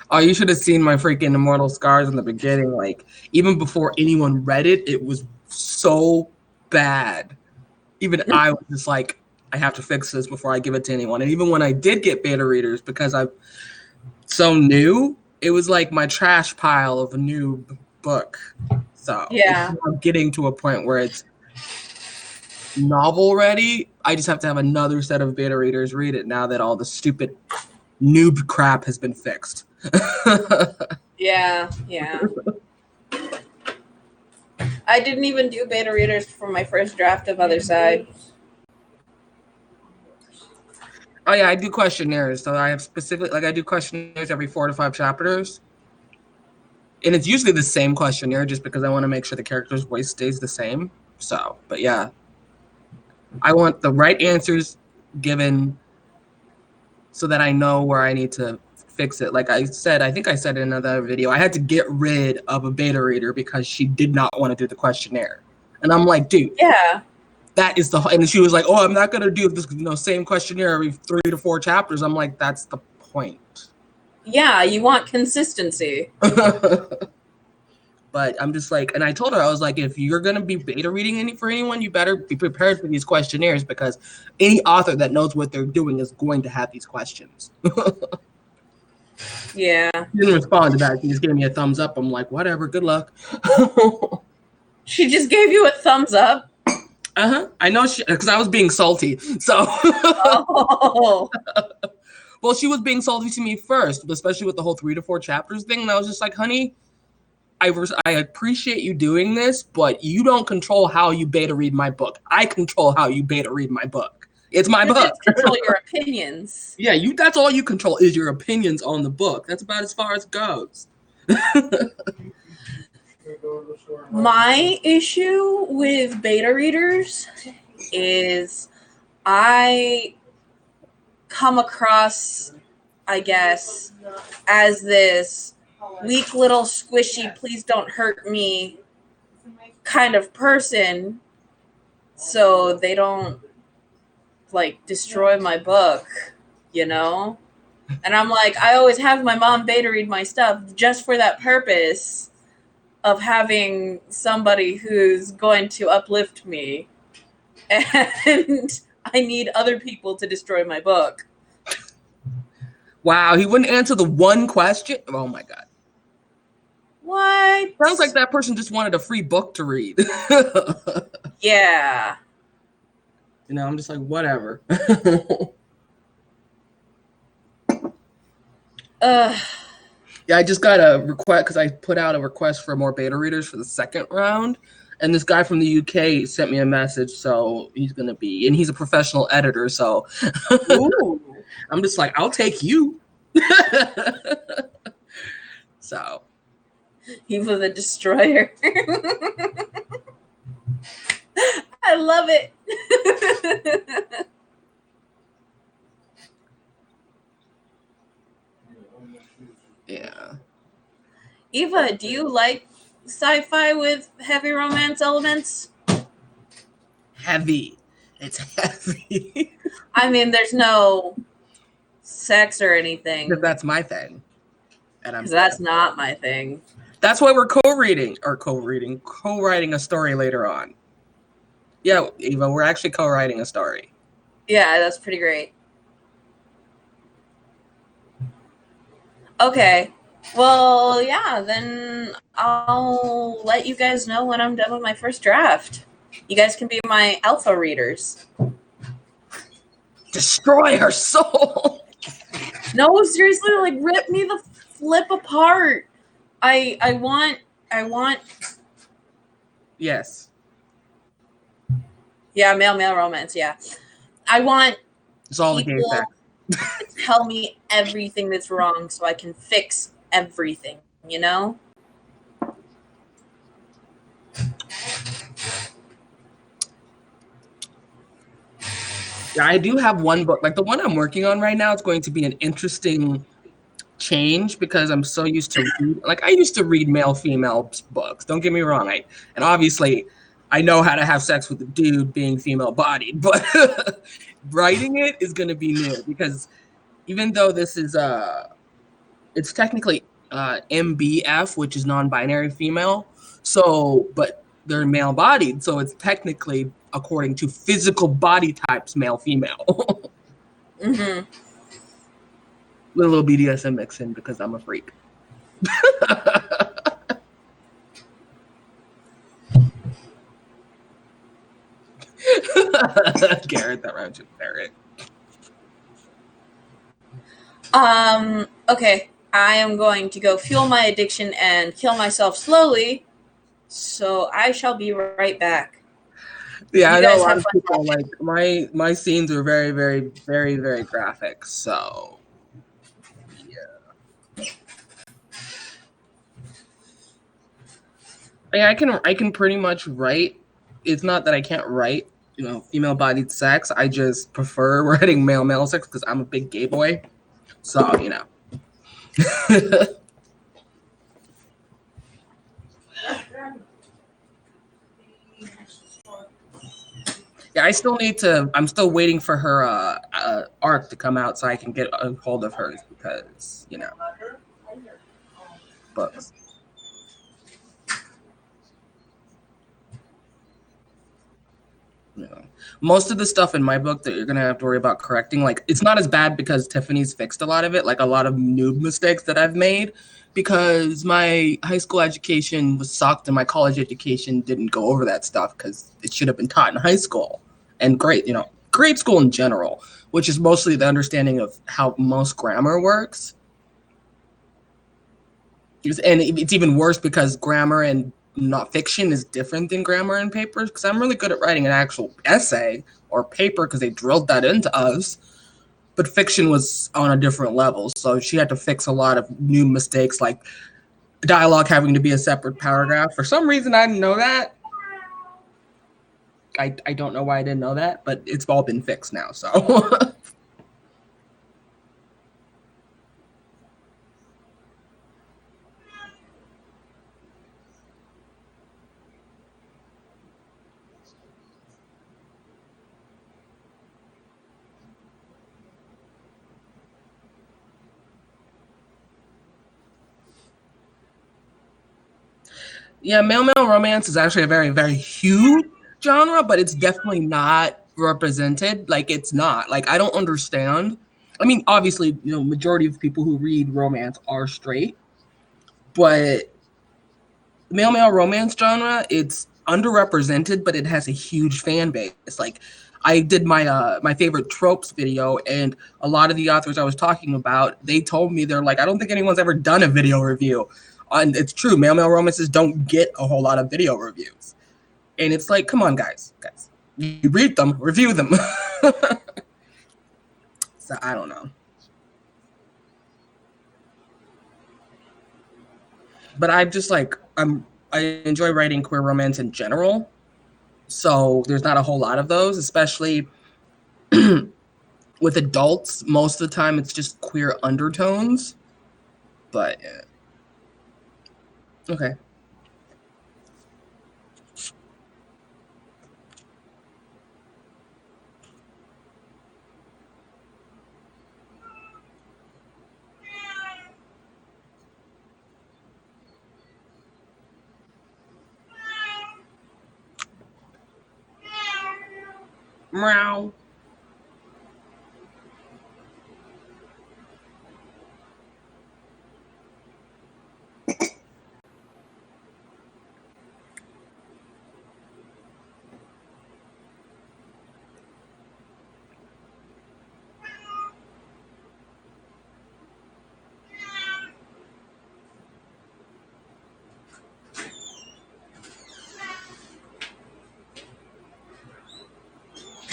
D: Oh, you should have seen my freaking Immortal Scars in the beginning. Like, even before anyone read it, it was so bad. Even I was just like, I have to fix this before I give it to anyone. And even when I did get beta readers, because I'm so new, it was like my trash pile of a new book. So
A: yeah,
D: I'm getting to a point where it's novel ready. I just have to have another set of beta readers read it now that all the stupid noob crap has been fixed.
A: yeah. I didn't even do beta readers for my first draft of Other Side.
D: Oh yeah, I do questionnaires. So I have I do questionnaires every 4 to 5 chapters. And it's usually the same questionnaire just because I want to make sure the character's voice stays the same. So, but yeah. I want the right answers given so that I know where I need to fix it. Like I said, I think I said in another video, I had to get rid of a beta reader because she did not want to do the questionnaire. And I'm like, dude,
A: yeah,
D: that is and she was like, oh, I'm not going to do this, same questionnaire every 3 to 4 chapters. I'm like, that's the point.
A: Yeah, you want consistency.
D: But I'm just like, and I told her, I was like, if you're going to be beta reading for anyone, you better be prepared for these questionnaires because any author that knows what they're doing is going to have these questions.
A: Yeah.
D: She didn't respond to that. She just gave me a thumbs up. I'm like, whatever, good luck.
A: She just gave you a thumbs up.
D: I know she, because I was being salty. So,
A: Oh.
D: well, she was being salty to me first, especially with the whole 3 to 4 chapters thing. And I was just like, honey, I appreciate you doing this, but you don't control how you beta read my book. I control how you beta read my book. It's my
A: You
D: book.
A: just control your opinions.
D: Yeah, that's all you control is your opinions on the book. That's about as far as it goes.
A: My issue with beta readers is I come across, I guess, as this weak little squishy, please don't hurt me kind of person, so they don't like destroy my book, you know? And I'm like, I always have my mom beta read my stuff just for that purpose of having somebody who's going to uplift me. And I need other people to destroy my book.
D: Wow, he wouldn't answer the one question? Oh my God.
A: What?
D: Sounds like that person just wanted a free book to read.
A: Yeah.
D: You know, I'm just like, whatever. Yeah, I just got a request because I put out a request for more beta readers for the second round. And this guy from the UK sent me a message, so he's going to be, and he's a professional editor, so
A: Ooh.
D: I'm just like, I'll take you. So.
A: He was a destroyer. I love it.
D: Yeah.
A: Eva, do you like sci-fi with heavy romance elements?
D: Heavy. It's heavy.
A: I mean, there's no sex or anything.
D: Because that's my thing. And
A: Because that's not my thing.
D: That's why we're co-writing a story later on. Yeah, Eva, we're actually co-writing a story.
A: Yeah, that's pretty great. Okay. Well, yeah, then I'll let you guys know when I'm done with my first draft. You guys can be my alpha readers.
D: Destroy her soul.
A: No, seriously, like rip me the flip apart. I want
D: Yes.
A: Yeah, male romance, yeah. I want
D: It's all the game
A: people
D: back.
A: to tell me everything that's wrong so I can fix everything, you know?
D: Yeah, I do have one book. Like the one I'm working on right now, it's going to be an interesting change because I'm so used to I used to read male-female books. Don't get me wrong. And obviously I know how to have sex with a dude being female-bodied, but writing it is going to be new because even though this is it's technically MBF, which is non-binary female. So, but they're male-bodied, so it's technically according to physical body types, male-female.
A: Mm-hmm.
D: With a little BDSM mix in because I'm a freak. Garrett, that round you parrot.
A: Okay. I am going to go fuel my addiction and kill myself slowly. So I shall be right back.
D: Yeah,
A: You
D: I know
A: guys
D: a lot
A: have
D: of
A: fun
D: people
A: watching.
D: my scenes are very, very, very, very graphic. So yeah. I can pretty much write. It's not that I can't write, female bodied sex. I just prefer writing male sex because I'm a big gay boy. So, Yeah, I'm still waiting for her arc to come out so I can get a hold of hers because, books. You know, most of the stuff in my book that you're gonna have to worry about correcting, like it's not as bad because Tiffany's fixed a lot of it, like a lot of noob mistakes that I've made, because my high school education was sucked and my college education didn't go over that stuff because it should have been taught in high school and grade school in general, which is mostly the understanding of how most grammar works. And it's even worse because grammar and not fiction is different than grammar and papers, because I'm really good at writing an actual essay or paper because they drilled that into us, but fiction was on a different level, so she had to fix a lot of new mistakes, like dialogue having to be a separate paragraph. For some reason I didn't know that. I don't know why I didn't know that, but it's all been fixed now, so yeah, male romance is actually a very, very huge genre, but it's definitely not represented. Like, it's not. Like, I don't understand. I mean, obviously, majority of people who read romance are straight, but male romance genre, it's underrepresented, but it has a huge fan base. Like, I did my favorite tropes video, and a lot of the authors I was talking about, they told me, they're like, I don't think anyone's ever done a video review. And it's true, male romances don't get a whole lot of video reviews. And it's like, come on, guys. You read them, review them. So I don't know. But I enjoy writing queer romance in general. So there's not a whole lot of those, especially with adults. Most of the time it's just queer undertones. But yeah. Okay. Meow.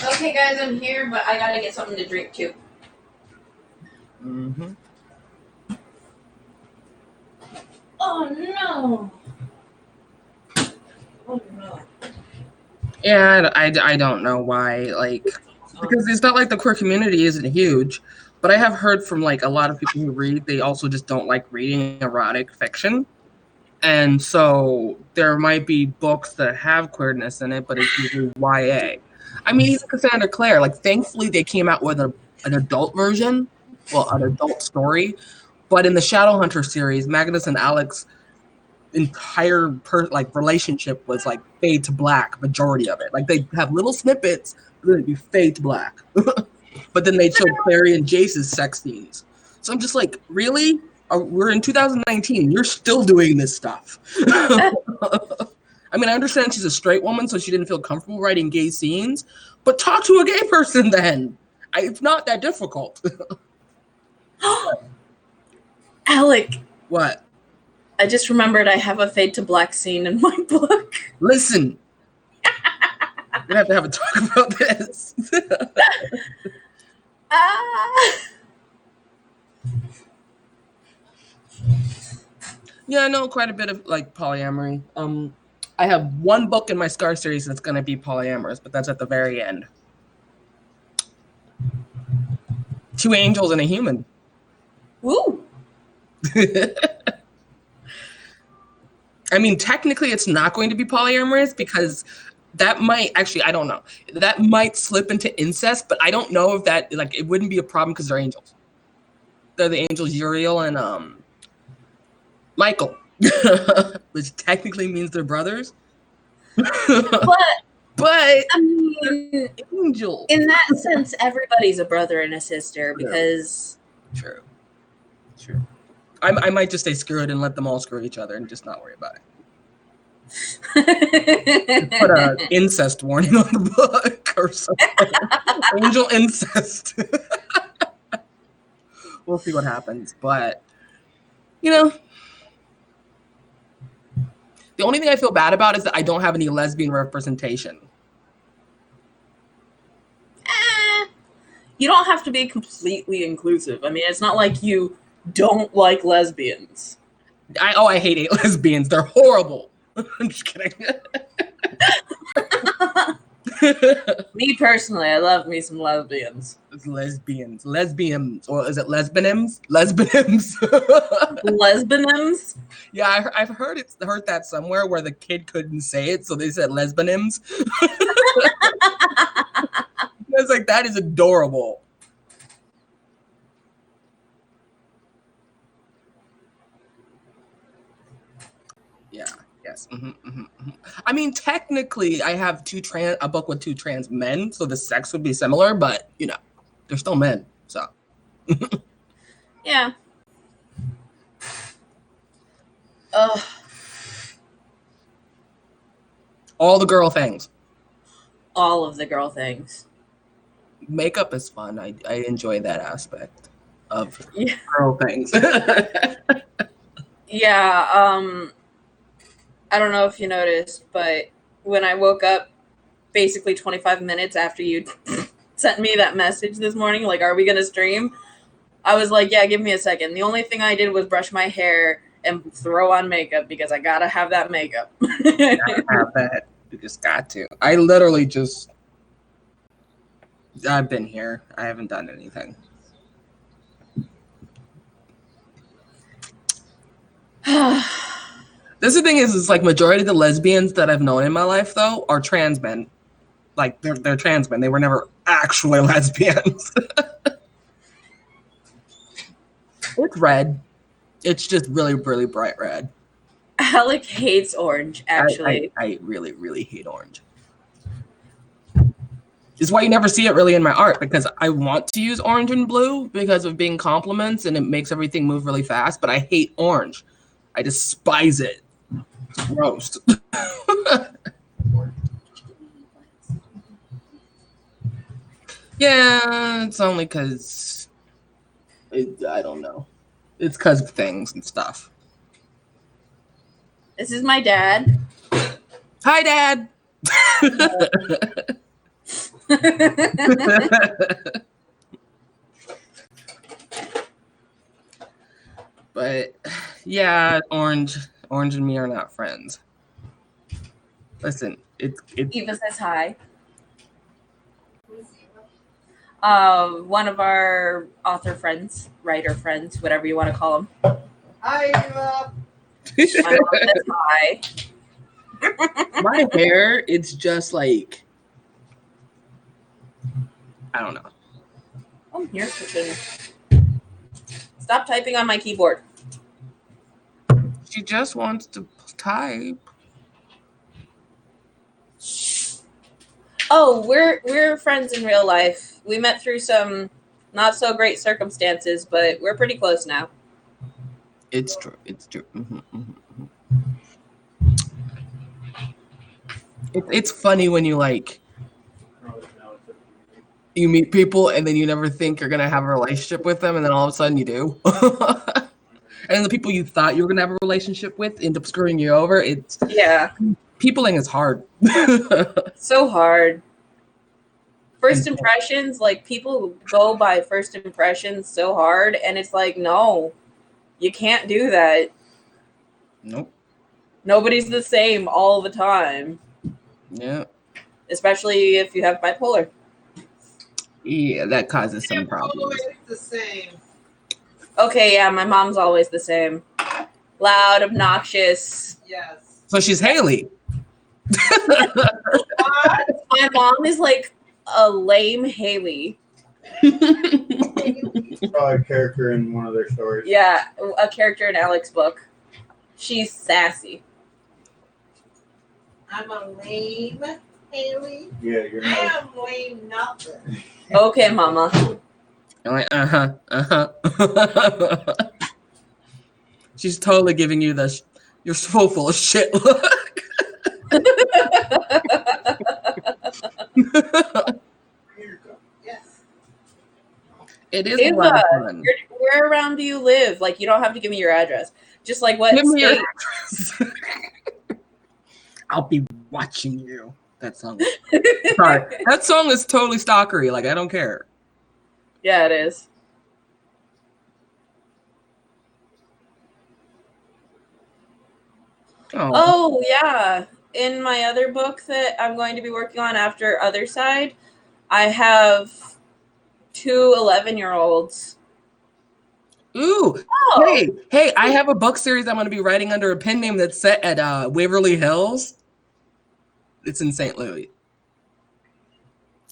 A: Okay, guys, I'm here, but I gotta get something to drink too.
D: Mm-hmm.
A: Oh no! Oh no!
D: Yeah, I don't know why, like, because it's not like the queer community isn't huge, but I have heard from like a lot of people who read, they also just don't like reading erotic fiction. And so there might be books that have queerness in it, but it's usually YA. I mean, even Cassandra Clare, like, thankfully they came out with an adult version, well, an adult story. But in the Shadowhunter series, Magnus and Alec's entire relationship was like fade to black, majority of it. Like, they have little snippets, but then it'd be fade to black. But then they'd show Clary and Jace's sex scenes. So I'm just like, really? We're in 2019. You're still doing this stuff. I mean, I understand she's a straight woman, so she didn't feel comfortable writing gay scenes, but talk to a gay person then. It's not that difficult.
A: Alec,
D: What?
A: I just remembered I have a fade to black scene in my book.
D: Listen. We're gonna have to have a talk about this. Yeah, I know quite a bit of like polyamory. I have one book in my Scar series that's gonna be polyamorous, but that's at the very end. 2 angels and a human.
A: Woo!
D: I mean, technically it's not going to be polyamorous because that might actually, I don't know. That might slip into incest, but I don't know if that, like, it wouldn't be a problem because they're angels. They're the angels Uriel and
A: Michael.
D: which technically means they're brothers.
A: But
D: But
A: I mean,
D: Angel.
A: in that sense, everybody's a brother and a sister because.
D: True. I might just say screw it and let them all screw each other and just not worry about it. Put an incest warning on the book or something. Angel incest. We'll see what happens. But, you know, the only thing I feel bad about is that I don't have any lesbian representation.
A: You don't have to be completely inclusive. I mean, it's not like you don't like lesbians.
D: I hate lesbians. They're horrible. I'm just kidding.
A: Me personally, I love me some lesbians.
D: It's lesbians. Or is it lesbinims? Lesbinims.
A: Lesbinims?
D: Yeah, I've heard that somewhere where the kid couldn't say it, so they said lesbinims. I was like, that is adorable. Yeah. Yes. I mean, technically, I have a book with 2 trans men, so the sex would be similar, but you know, they're still men. So.
A: Yeah. Ugh.
D: All the girl things.
A: All of the girl things.
D: Makeup is fun. I enjoy that aspect of
A: Yeah.
D: girl things.
A: Yeah. I don't know if you noticed, but when I woke up basically 25 minutes after you sent me that message this morning, like, are we going to stream? I was like, yeah, give me a second. The only thing I did was brush my hair and throw on makeup because I got to have that makeup.
D: Gotta have that. You just got to. I literally just. I've been here. I haven't done anything. This is the thing is like majority of the lesbians that I've known in my life though are trans men. Like they're trans men. They were never actually lesbians. It's red. It's just really, really bright red.
A: Alec hates orange, actually.
D: I really, really hate orange. It's why you never see it really in my art because I want to use orange and blue because of being complements and it makes everything move really fast, but I hate orange. I despise it. It's gross. Yeah, it's only because I don't know. It's because of things and stuff.
A: This is my dad.
D: Hi, Dad. But yeah, orange and me are not friends. Listen, it's
A: Eva says hi. One of our author friends, writer friends, whatever you want to call them.
C: Hi,
A: My mom says hi.
D: my hair. It's just like I don't know.
A: Oh, here's Kitchen. Stop typing on my keyboard.
D: She just wants to type.
A: Oh, we're friends in real life. We met through some not so great circumstances, but we're pretty close now.
D: It's true. It's true. It's funny when you like you meet people and then you never think you're gonna have a relationship with them, and then all of a sudden you do. And the people you thought you were gonna have a relationship with end up screwing you over. It's
A: Yeah,
D: peopling is hard.
A: so hard. First impressions, like people go by first impressions so hard, and it's like, no, you can't do that.
D: Nope.
A: Nobody's the same all the time.
D: Yeah.
A: Especially if you have bipolar.
D: Yeah, that causes some problems.
C: Always the same.
A: Okay, yeah, my mom's always the same. Loud, obnoxious.
C: Yes.
D: So she's Haley.
A: My mom is like a lame Haley.
B: Probably a character in one of their stories.
A: Yeah, a character in Alec's book. She's sassy.
C: I'm a lame Haley.
B: Yeah, you're
C: I
B: not.
C: am lame nothing.
A: Okay, Mama.
D: I'm like, She's totally giving you this. You're so full of shit look.
C: Yes.
D: It is a lot of fun.
A: Where around do you live? Like, you don't have to give me your address. Just like what
D: Give me your
A: state?
D: address. I'll be watching you. That song. Sorry, that song is totally stalkery. Like, I don't care.
A: Yeah, it is. Oh, yeah. In my other book that I'm going to be working on after Other Side, I have two 11-year-olds.
D: Ooh.
A: Oh.
D: Hey, I have a book series I'm going to be writing under a pen name that's set at Waverly Hills. It's in St. Louis.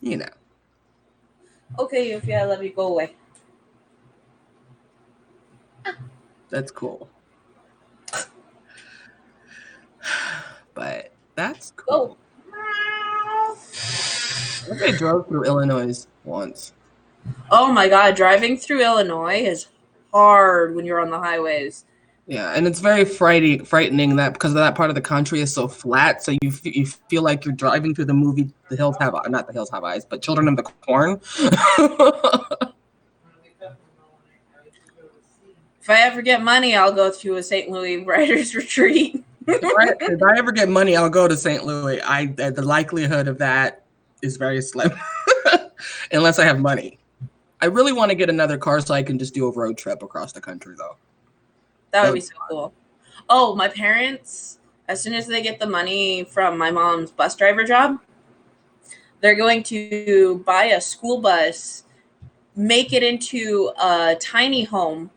D: You know.
A: Okay, Yuffie, I love you. Go away.
D: That's cool. But that's cool. I think I drove through Illinois once.
A: Oh my God, driving through Illinois is hard when you're on the highways.
D: Yeah, and it's very frightening that because that part of the country is so flat, so you feel like you're driving through the movie The Hills Have not The Hills Have Eyes, but Children of the Corn.
A: If I ever get money, I'll go to a St. Louis writers retreat.
D: If I ever get money, I'll go to St. Louis. The likelihood of that is very slim, unless I have money. I really want to get another car so I can just do a road trip across the country, though.
A: That would be so cool. Oh, my parents, as soon as they get the money from my mom's bus driver job, they're going to buy a school bus, make it into a tiny home,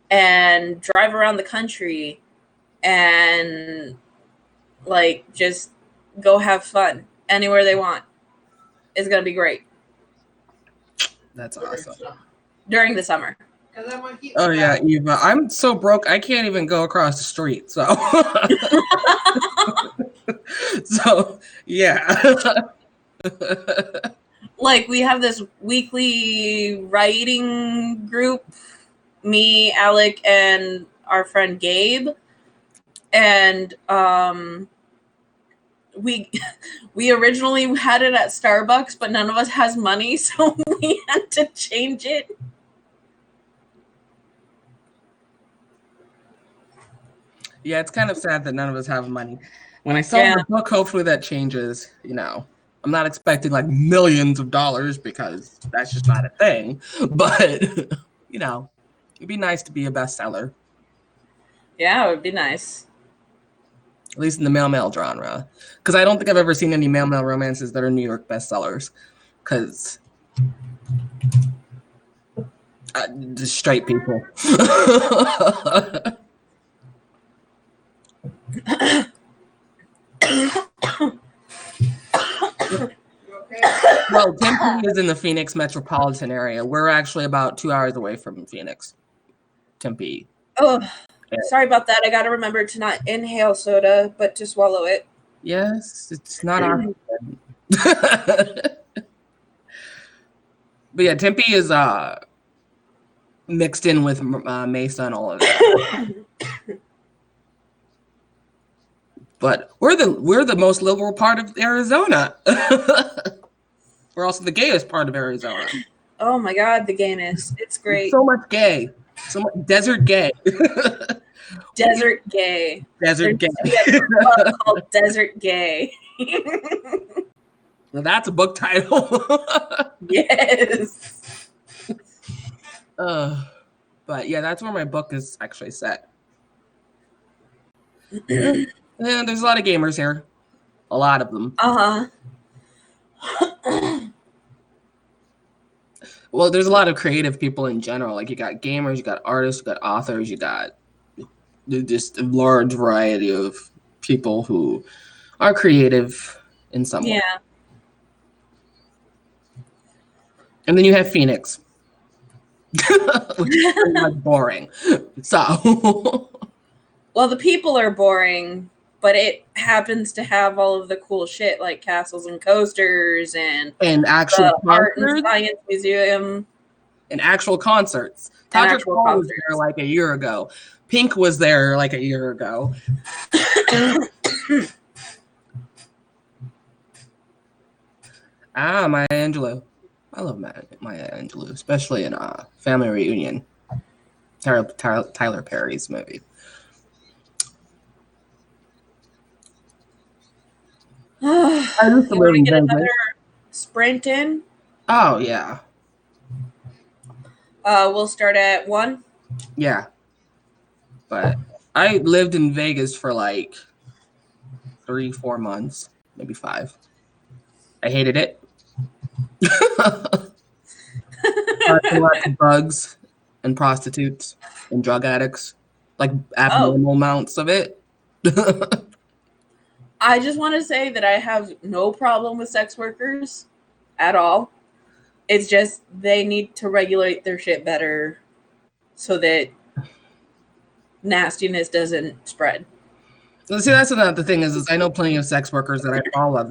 A: and drive around the country and like just go have fun anywhere they want. It's going to be great.
D: That's awesome.
A: During the summer.
D: Oh yeah, Eva. I'm so broke I can't even go across the street. So so yeah.
A: Like we have this weekly writing group, me, Alec, and our friend Gabe. And we originally had it at Starbucks, but none of us has money, so we had to change it.
D: Yeah, it's kind of sad that none of us have money. When I sell my book, hopefully that changes. You know, I'm not expecting like millions of dollars because that's just not a thing. But you know, it'd be nice to be a bestseller.
A: Yeah, it would be nice.
D: At least in the male genre, because I don't think I've ever seen any male romances that are New York bestsellers. Because just straight people. Well, Tempe is in the Phoenix metropolitan area. We're actually about 2 hours away from Phoenix. Tempe.
A: Oh, sorry about that. I got to remember to not inhale soda, but to swallow it.
D: Yes, it's not our. But yeah, Tempe is mixed in with Mesa and all of that. But we're the most liberal part of Arizona. We're also the gayest part of Arizona.
A: Oh my God, the gayness. It's great.
D: So much gay. So much desert gay.
A: Desert gay.
D: Desert gay.
A: Called Desert Gay.
D: Well, that's a book title.
A: Yes.
D: But yeah, that's where my book is actually set. And there's a lot of gamers here. A lot of them. Well, there's a lot of creative people in general. Like you got gamers, you got artists, you got authors, you got just a large variety of people who are creative in some way.
A: Yeah.
D: And then you have Phoenix, which is pretty much boring. So,
A: well, the people are boring, but it happens to have all of the cool shit like castles and coasters and
D: actual
A: the art and
D: concerts.
A: science museum.
D: And actual concerts. Todrick Hall was there like a year ago. Pink was there like a year ago. Maya Angelou. I love Maya Angelou, especially in Family Reunion. Tyler Perry's movie.
A: I
D: used to live in
A: get
D: Vegas.
A: another sprint in.
D: Oh yeah.
A: We'll start at 1.
D: Yeah. But I lived in Vegas for like 3-4 months, maybe 5. I hated it. Lots of bugs and prostitutes and drug addicts, like abnormal amounts of it.
A: I just want to say that I have no problem with sex workers at all. It's just they need to regulate their shit better so that nastiness doesn't spread.
D: See, that's another thing is I know plenty of sex workers that I follow.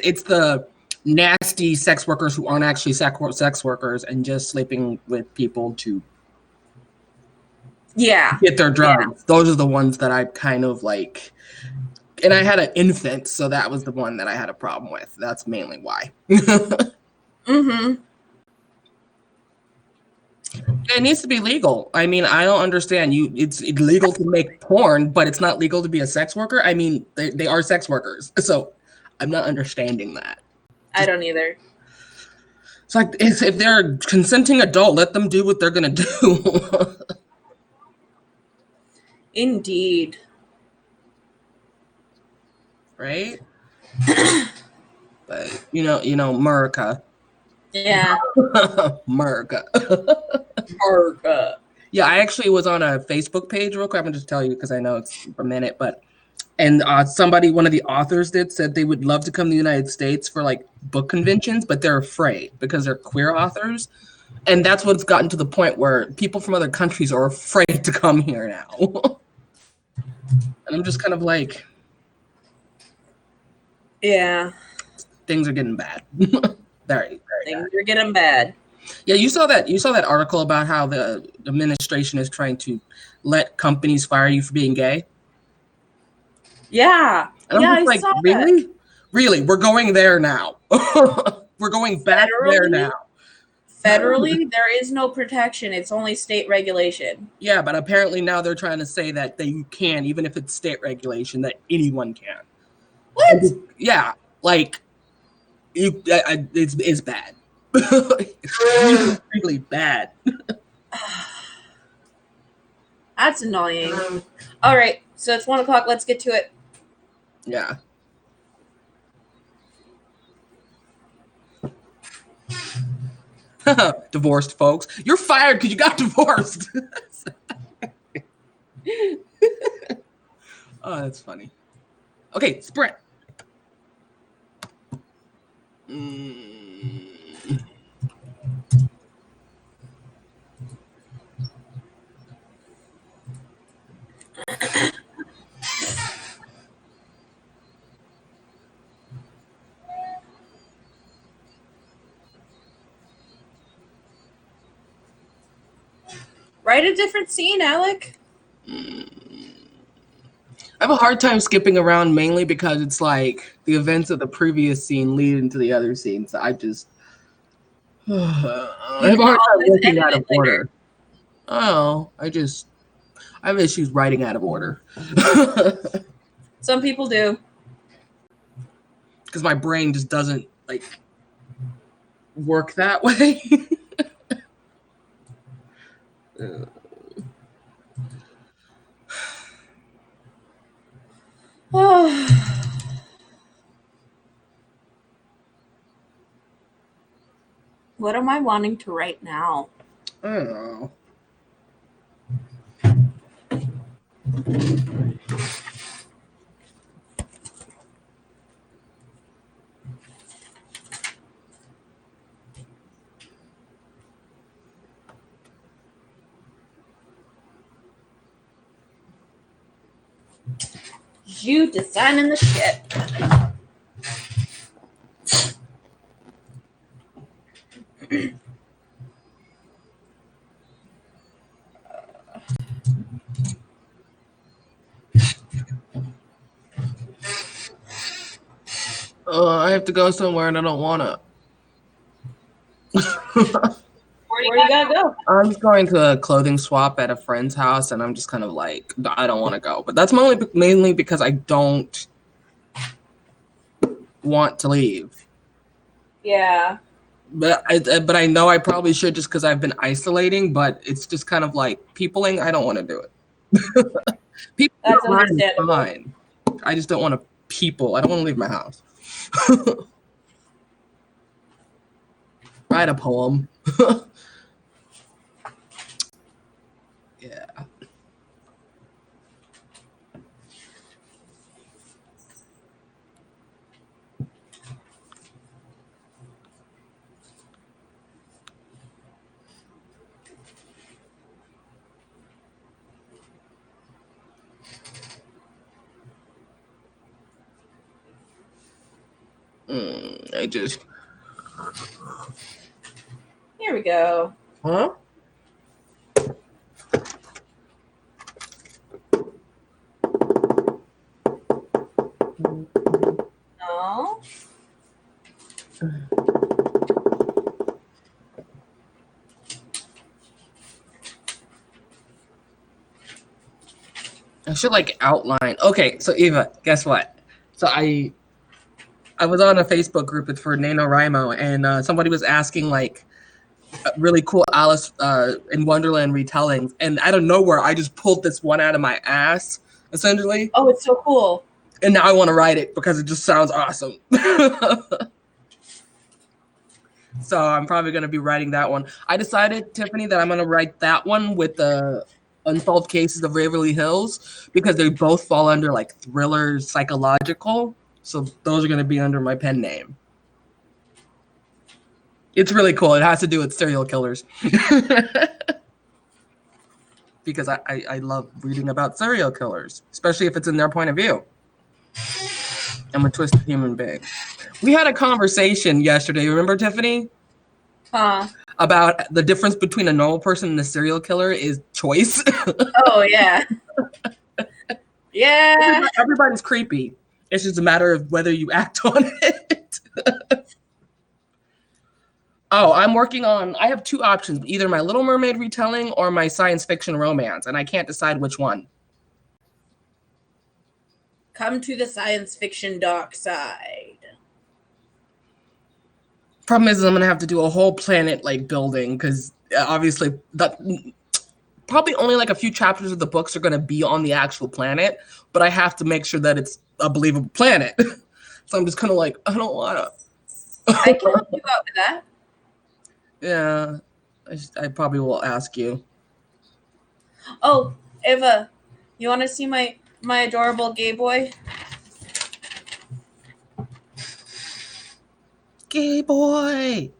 D: It's the nasty sex workers who aren't actually sex workers and just sleeping with people to get their drugs. Yeah. Those are the ones that I kind of like. And I had an infant, so that was the one that I had a problem with. That's mainly why.
A: Mm-hmm.
D: It needs to be legal. I mean, I don't understand. It's illegal to make porn, but it's not legal to be a sex worker. I mean, they are sex workers, so I'm not understanding that.
A: I don't either.
D: It's like if they're a consenting adult, let them do what they're gonna do.
A: Indeed.
D: Right? But you know, America.
A: Yeah.
D: America.
A: America.
D: Yeah, I actually was on a Facebook page real quick. I'm gonna just tell you because I know it's a minute, and one of the authors said they would love to come to the United States for like book conventions, but they're afraid because they're queer authors. And that's what's gotten to the point where people from other countries are afraid to come here now. And I'm just kind of like,
A: yeah,
D: things are getting bad. Very
A: things are getting bad.
D: Yeah, you saw that article about how the administration is trying to let companies fire you for being gay.
A: Yeah,
D: and I'm just like, really? That. Really, we're going there now. We're going back there now.
A: Federally, there is no protection. It's only state regulation.
D: Yeah, but apparently now they're trying to say that you can, even if it's state regulation, that anyone can.
A: What?
D: Yeah, like it's bad. It's really, really bad.
A: That's annoying. All right, so it's 1 o'clock. Let's get to it.
D: Yeah. Divorced folks. You're fired because you got divorced. Oh, that's funny. Okay, sprint.
A: Write a different scene, Alec.
D: I have a hard time skipping around mainly because it's like the events of the previous scene lead into the other scene. So I just I have a hard time working out of order. Oh, I have issues writing out of order.
A: Some people do.
D: Because my brain just doesn't like work that way.
A: What am I wanting to write now?
D: I don't know.
A: You designing the ship.
D: I have to go somewhere and I don't want to.
A: Where you gotta go?
D: I'm just going to a clothing swap at a friend's house, and I'm just kind of like, I don't want to go. But that's mainly because I don't want to leave.
A: Yeah.
D: But I know I probably should just because I've been isolating. But it's just kind of like peopling. I don't want to do it. People
A: That's
D: are
A: understandable.
D: fine. I just don't want to people. I don't want to leave my house. Write a poem. Yeah. I just.
A: Here we go.
D: Huh?
A: No.
D: I should like outline. Okay, so Eva, guess what? So I was on a Facebook group with for NaNoWriMo, and somebody was asking like really cool Alice in Wonderland retellings, and out of nowhere, I just pulled this one out of my ass, essentially,
A: Oh, it's so cool.
D: and now I want to write it because it just sounds awesome. So I'm probably going to be writing that one. I decided, Tiffany, that I'm going to write that one with the Unsolved Cases of Waverly Hills because they both fall under like thriller psychological. So those are going to be under my pen name. It's really cool. It has to do with serial killers. Because I love reading about serial killers, especially if it's in their point of view. I'm a twisted human being. We had a conversation yesterday, remember, Tiffany?
A: Huh.
D: About the difference between a normal person and a serial killer is choice.
A: Oh, yeah. Yeah.
D: Everybody's creepy. It's just a matter of whether you act on it. Oh, I have two options, either my Little Mermaid retelling or my science fiction romance, and I can't decide which one.
A: Come to the science fiction dark side.
D: Problem is, I'm gonna have to do a whole planet like building because obviously that probably only like a few chapters of the books are gonna be on the actual planet, but I have to make sure that it's a believable planet. So I'm just kind of like, I don't wanna.
A: I can help you out with that.
D: Yeah, I probably will ask you.
A: Oh, Eva, you want to see my adorable gay boy?
D: Gay boy.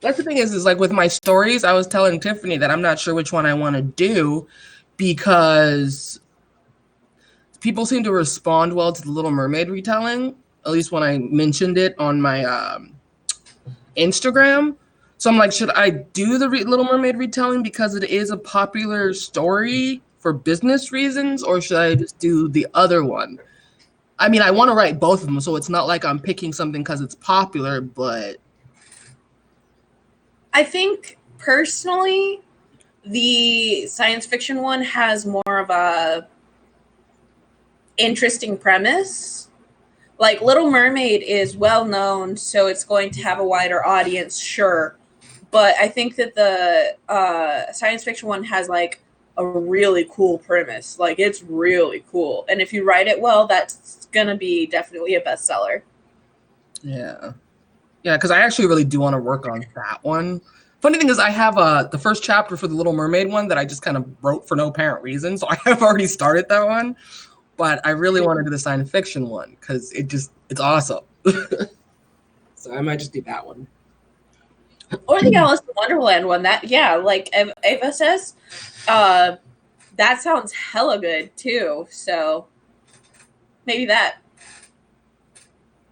D: That's the thing is like with my stories, I was telling Tiffany that I'm not sure which one I want to do because people seem to respond well to the Little Mermaid retelling, at least when I mentioned it on my Instagram. So I'm like, should I do the Little Mermaid retelling because it is a popular story for business reasons, or should I just do the other one? I mean, I want to write both of them, so it's not like I'm picking something because it's popular, but
A: I think personally, the science fiction one has more of a interesting premise. Like Little Mermaid is well known, so it's going to have a wider audience, sure. But I think that the science fiction one has like a really cool premise. Like it's really cool, and if you write it well, that's gonna be definitely a bestseller.
D: yeah, because I actually really do want to work on that one. Funny thing is, I have the first chapter for the Little Mermaid one that I just kind of wrote for no apparent reason, so I have already started that one. But I really want to do the science fiction one because it's awesome. So I might just do that one.
A: Or the Alice in Wonderland one. That like Ava says, that sounds hella good too. So maybe that.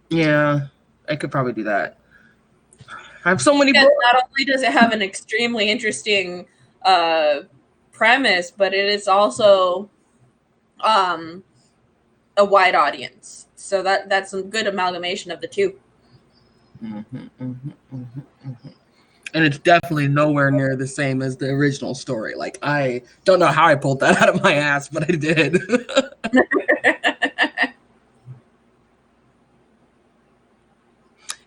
D: Yeah, I could probably do that. I have so many
A: Because
D: books.
A: not only does it have an extremely interesting premise, but it is also um, a wide audience. So that's a good amalgamation of the two.
D: And it's definitely nowhere near the same as the original story. Like, I don't know how I pulled that out of my ass, but I did.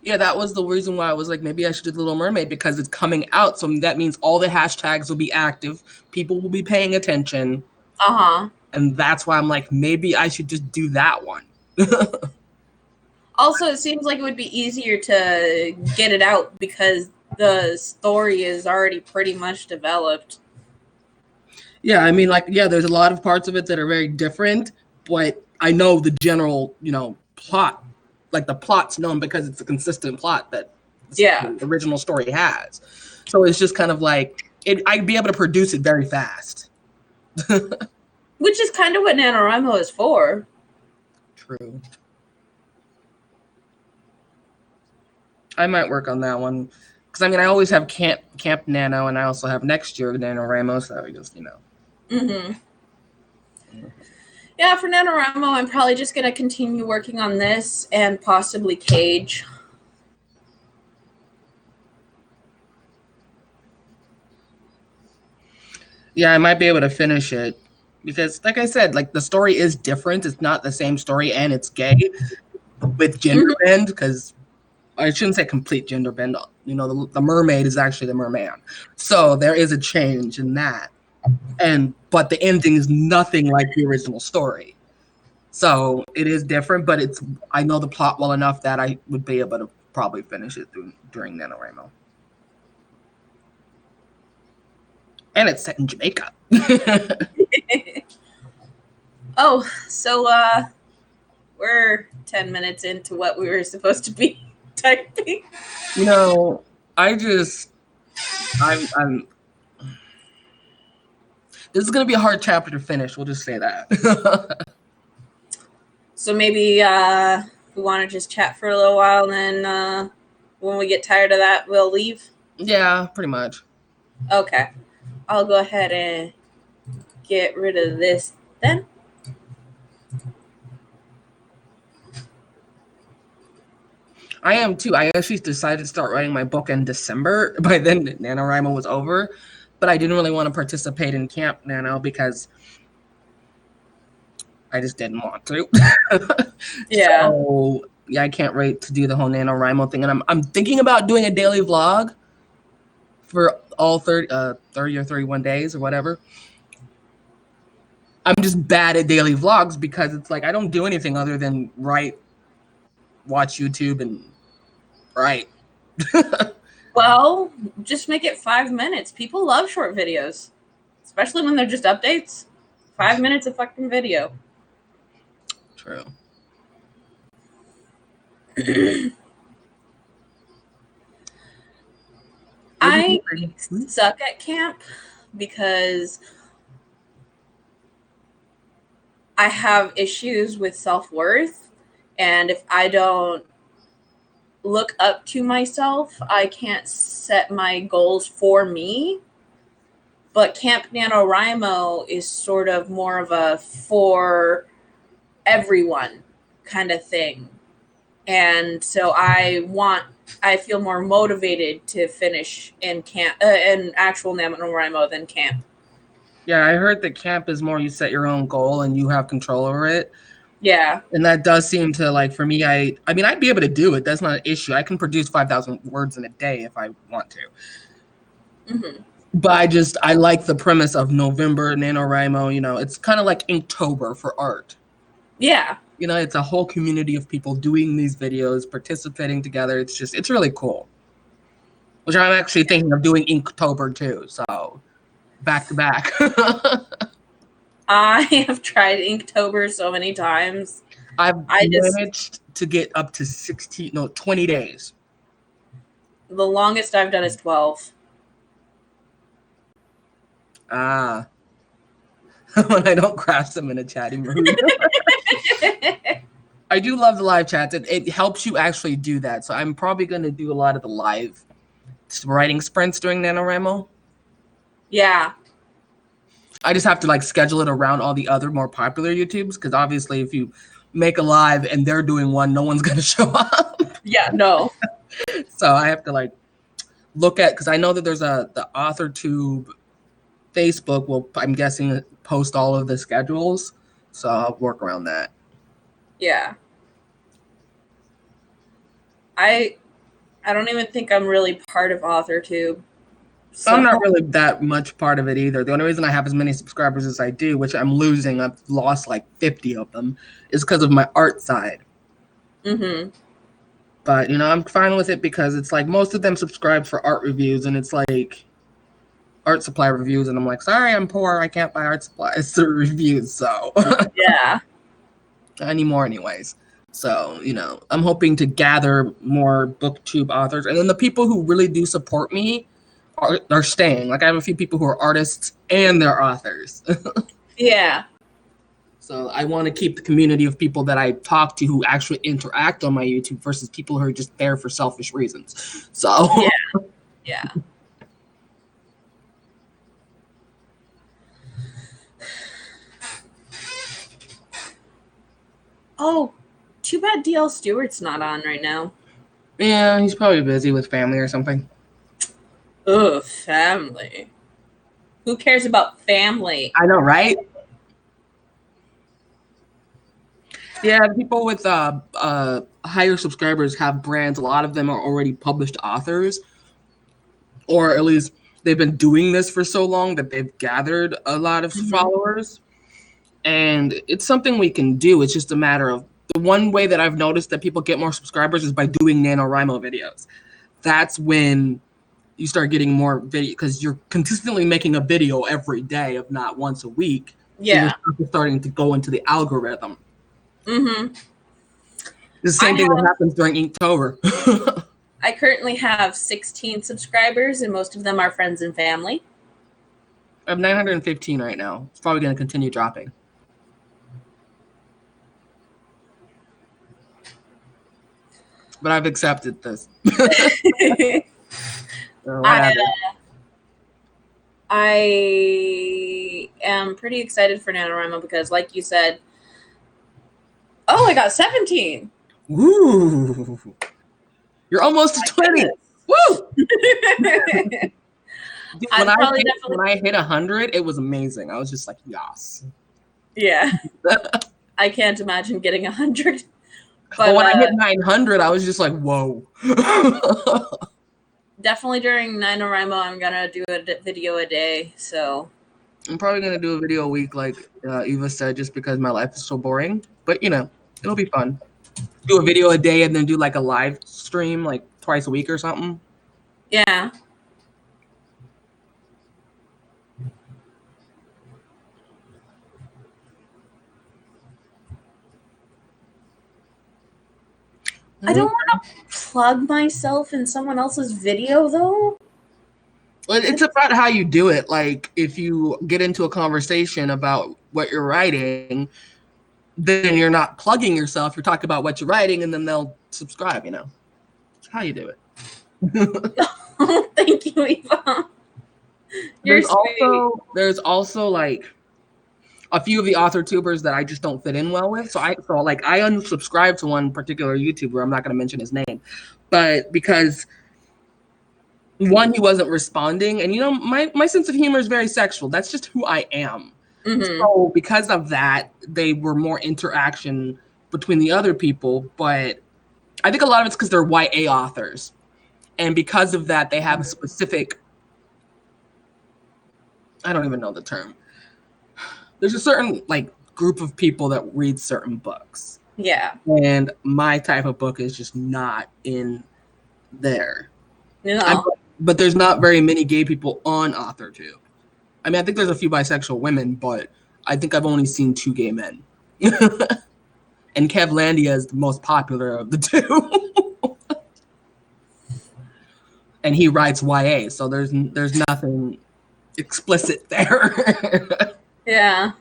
D: Yeah, that was the reason why I was like, maybe I should do The Little Mermaid, because it's coming out. So that means all the hashtags will be active. People will be paying attention.
A: Uh-huh.
D: And that's why I'm like, maybe I should just do that one.
A: Also, it seems like it would be easier to get it out because the story is already pretty much developed.
D: Yeah, I mean, like, yeah, there's a lot of parts of it that are very different, but I know the general, plot. Like, the plot's known because it's a consistent plot that
A: Yeah.
D: the original story has. So it's just kind of like, I'd be able to produce it very fast.
A: Which is kind of what NaNoWriMo is for.
D: True. I might work on that one. Because, I mean, I always have Camp Nano, and I also have next year NaNoWriMo, so I just,
A: Mm-hmm. Yeah, for NaNoWriMo, I'm probably just going to continue working on this and possibly Cage.
D: Yeah, I might be able to finish it. Because, like I said, like, the story is different. It's not the same story, and it's gay with gender bend, because I shouldn't say complete gender bend. The mermaid is actually the merman. So there is a change in that. But the ending is nothing like the original story. So it is different, but I know the plot well enough that I would be able to probably finish it during NaNoWriMo. And it's set in Jamaica.
A: Oh, so we're 10 minutes into what we were supposed to be typing.
D: I'm this is going to be a hard chapter to finish. We'll just say that.
A: So maybe we want to just chat for a little while, and then when we get tired of that, we'll leave?
D: Yeah, pretty much.
A: Okay. I'll go ahead and get rid of this then.
D: I am too. I actually decided to start writing my book in December. By then, NaNoWriMo was over. But I didn't really want to participate in Camp Nano because I just didn't want to.
A: Yeah.
D: So, yeah, I can't wait to do the whole NaNoWriMo thing. And I'm thinking about doing a daily vlog for all 30 or 31 days or whatever. I'm just bad at daily vlogs because it's like I don't do anything other than write, watch YouTube, and write.
A: Well, just make it 5 minutes. People love short videos, especially when they're just updates. 5 minutes of fucking video.
D: True.
A: I suck at camp because I have issues with self-worth, and if I don't look up to myself, I can't set my goals for me. But Camp NaNoWriMo is sort of more of a for everyone kind of thing. And so I feel more motivated to finish in camp, in actual NaNoWriMo than camp.
D: Yeah, I heard that camp is more you set your own goal and you have control over it.
A: Yeah.
D: And that does seem to, like, for me, I mean, I'd be able to do it. That's not an issue. I can produce 5,000 words in a day if I want to.
A: Mm-hmm.
D: But I like the premise of November NaNoWriMo. It's kind of like Inktober for art.
A: Yeah.
D: It's a whole community of people doing these videos, participating together. It's really cool. Which I'm actually thinking of doing Inktober too. So back to back.
A: I have tried Inktober so many times.
D: I managed to get up to 20 days.
A: The longest I've done is 12.
D: Ah. when I don't crash them in a chatty mood. I do love the live chats. It helps you actually do that. So I'm probably going to do a lot of the live writing sprints during NaNoWriMo.
A: Yeah.
D: I just have to like schedule it around all the other more popular YouTubes, because obviously if you make a live and they're doing one, no one's going to show up.
A: Yeah, no.
D: So I have to like look at, because I know that there's the AuthorTube Facebook will, I'm guessing, post all of the schedules. So I'll work around that.
A: Yeah. I don't even think I'm really part of AuthorTube. So
D: I'm not really that much part of it either. The only reason I have as many subscribers as I do, which I'm losing, I've lost like 50 of them, is because of my art side.
A: Mm-hmm.
D: But, you know, I'm fine with it because it's like most of them subscribe for art reviews, and it's like art supply reviews. And I'm like, sorry, I'm poor. I can't buy art supplies through reviews. So
A: Yeah.
D: anymore anyways. So, you know, I'm hoping to gather more BookTube authors. And then the people who really do support me are staying. Like I have a few people who are artists and they're authors.
A: Yeah.
D: So I want to keep the community of people that I talk to who actually interact on my YouTube versus people who are just there for selfish reasons. So
A: Yeah. Oh, too bad DL Stewart's not on right now.
D: yeah, he's probably busy with family or something.
A: Ugh, family. Who cares about family?
D: I know, right? Yeah, people with higher subscribers have brands. A lot of them are already published authors, or at least they've been doing this for so long that they've gathered a lot of followers. And it's something we can do. It's just a matter of, the one way that I've noticed that people get more subscribers is by doing NaNoWriMo videos. That's when you start getting more video, because you're consistently making a video every day, if not once a week.
A: Yeah.
D: So you're starting to go into the algorithm.
A: Mm-hmm.
D: It's the same thing that happens during Inktober.
A: I currently have 16 subscribers, and most of them are friends and family.
D: I have 915 right now. It's probably going to continue dropping. But I've accepted this.
A: I am pretty excited for NaNoWriMo because, like you said, oh, I got 17.
D: Woo! You're almost to 20. Woo! Dude, when I hit 100, it was amazing. I was just like, yes.
A: Yeah. I can't imagine getting 100.
D: But when I hit 900, I was just like, whoa.
A: Definitely during NaNoWriMo, I'm going to do a video a day. So
D: I'm probably going to do a video a week, like Eva said, just because my life is so boring. But, you know, it'll be fun. Do a video a day and then do like a live stream like twice a week or something.
A: Yeah. I don't want to plug myself in someone else's video, though.
D: Well, it's about how you do it. Like, if you get into a conversation about what you're writing, then you're not plugging yourself. You're talking about what you're writing, and then they'll subscribe, you know. That's how you do it.
A: Thank you, Eva.
D: There's also like a few of the author tubers that I just don't fit in well with. So I unsubscribed to one particular YouTuber. I'm not going to mention his name, but because one, he wasn't responding, and you know, my sense of humor is very sexual. That's just who I am. Mm-hmm. So because of that, they were more interaction between the other people. But I think a lot of it's because they're YA authors, and because of that, they have a specific, I don't even know the term. There's a certain like group of people that read certain books.
A: Yeah.
D: And my type of book is just not in there.
A: No.
D: But there's not very many gay people on AuthorTube. I mean, I think there's a few bisexual women, but I think I've only seen 2 gay men. And Kevlandia is the most popular of the 2. And he writes YA, so there's nothing explicit there.
A: Yeah.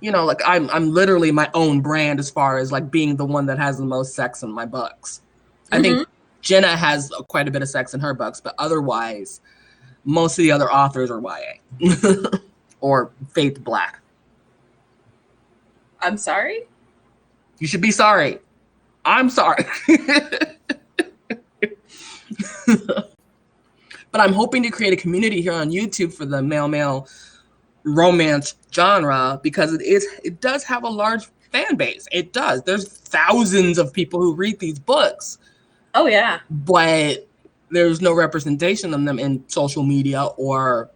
D: You know, like I'm literally my own brand as far as like being the one that has the most sex in my books. I think Jenna has quite a bit of sex in her books, but otherwise, most of the other authors are YA or Faith Black.
A: I'm sorry?
D: You should be sorry. I'm sorry. But I'm hoping to create a community here on YouTube for the male romance genre because it does have a large fan base. It does. There's thousands of people who read these books.
A: Oh yeah.
D: But there's no representation of them in social media or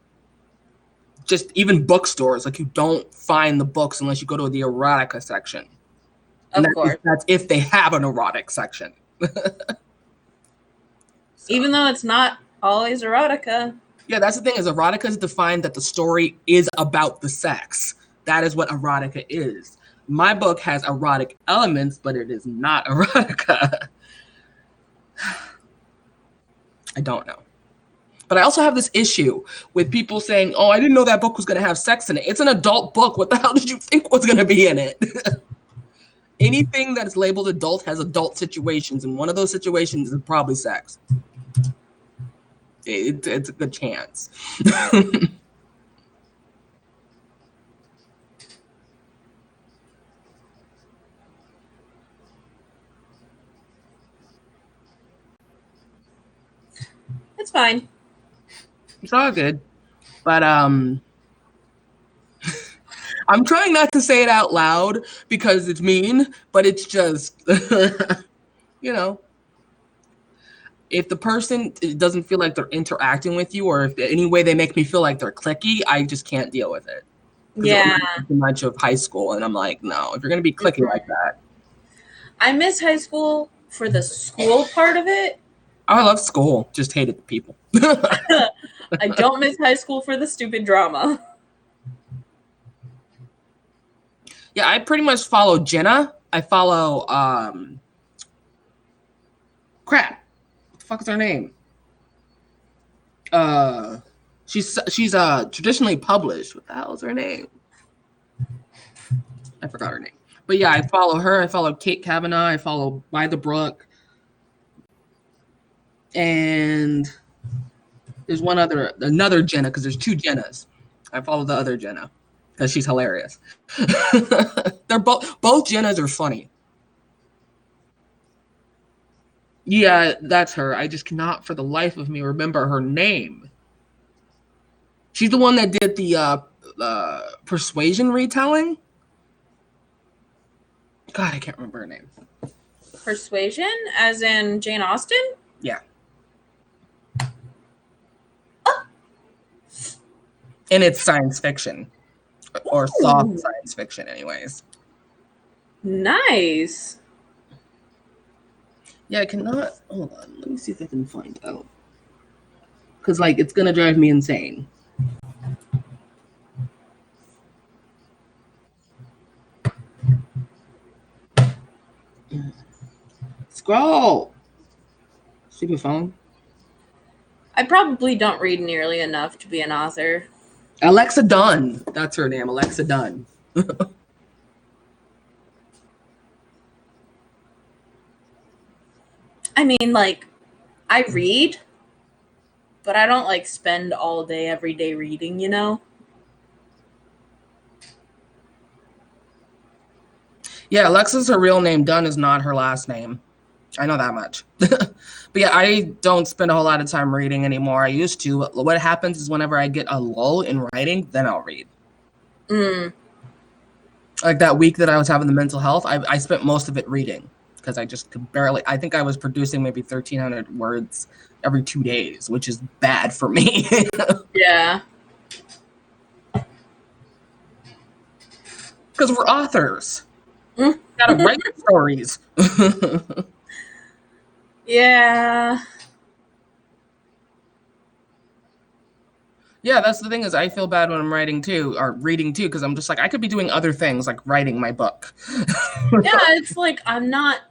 D: just even bookstores. Like you don't find the books unless you go to the erotica section.
A: Of course.
D: That's if they have an erotic section.
A: Even though it's not always erotica.
D: Yeah, that's the thing is erotica is defined that the story is about the sex. That is what erotica is. My book has erotic elements, but it is not erotica. I don't know. But I also have this issue with people saying, oh, I didn't know that book was going to have sex in it. It's an adult book. What the hell did you think was going to be in it? Anything that's labeled adult has adult situations, and one of those situations is probably sex. It's a good chance.
A: It's fine.
D: It's all good. But I'm trying not to say it out loud because it's mean, but it's just, you know, if the person doesn't feel like they're interacting with you or if any way they make me feel like they're cliquey, I just can't deal with it.
A: Yeah.
D: Too much of high school. And I'm like, no, if you're going to be cliquey like that.
A: I miss high school for the school part of it.
D: Oh, I love school. Just hated the people.
A: I don't miss high school for the stupid drama.
D: Yeah, I pretty much follow Jenna. I follow crap. What the fuck is her name? She's traditionally published. What the hell is her name? I forgot her name. But yeah, I follow her. I follow Kate Kavanaugh. I follow By the Brook. And there's another Jenna, because there's two Jennas. I follow the other Jenna because she's hilarious. They're both Jennas are funny. Yeah, that's her. I just cannot for the life of me remember her name. She's the one that did the Persuasion retelling. God, I can't remember her name.
A: Persuasion, as in Jane Austen?
D: Yeah. And it's science fiction. Or soft science fiction, anyways.
A: Nice.
D: Yeah, I cannot. Hold on. Let me see if I can find out. Because, like, it's going to drive me insane. Scroll. Stupid phone.
A: I probably don't read nearly enough to be an author.
D: Alexa Dunn. That's her name. Alexa Dunn.
A: I mean, like, I read, but I don't, like, spend all day, every day reading, you know?
D: Yeah, Alexa's her real name. Dunn is not her last name. I know that much. But yeah, I don't spend a whole lot of time reading anymore. I used to. What happens is whenever I get a lull in writing, then I'll read. Like that week that I was having the mental health, I spent most of it reading because I just could barely. I think I was producing maybe 1,300 words every 2 days, which is bad for me.
A: Yeah.
D: Because we're authors. Gotta write stories.
A: Yeah.
D: Yeah, that's the thing is I feel bad when I'm writing too, or reading too, because I'm just like, I could be doing other things like writing my book.
A: Yeah, it's like I'm not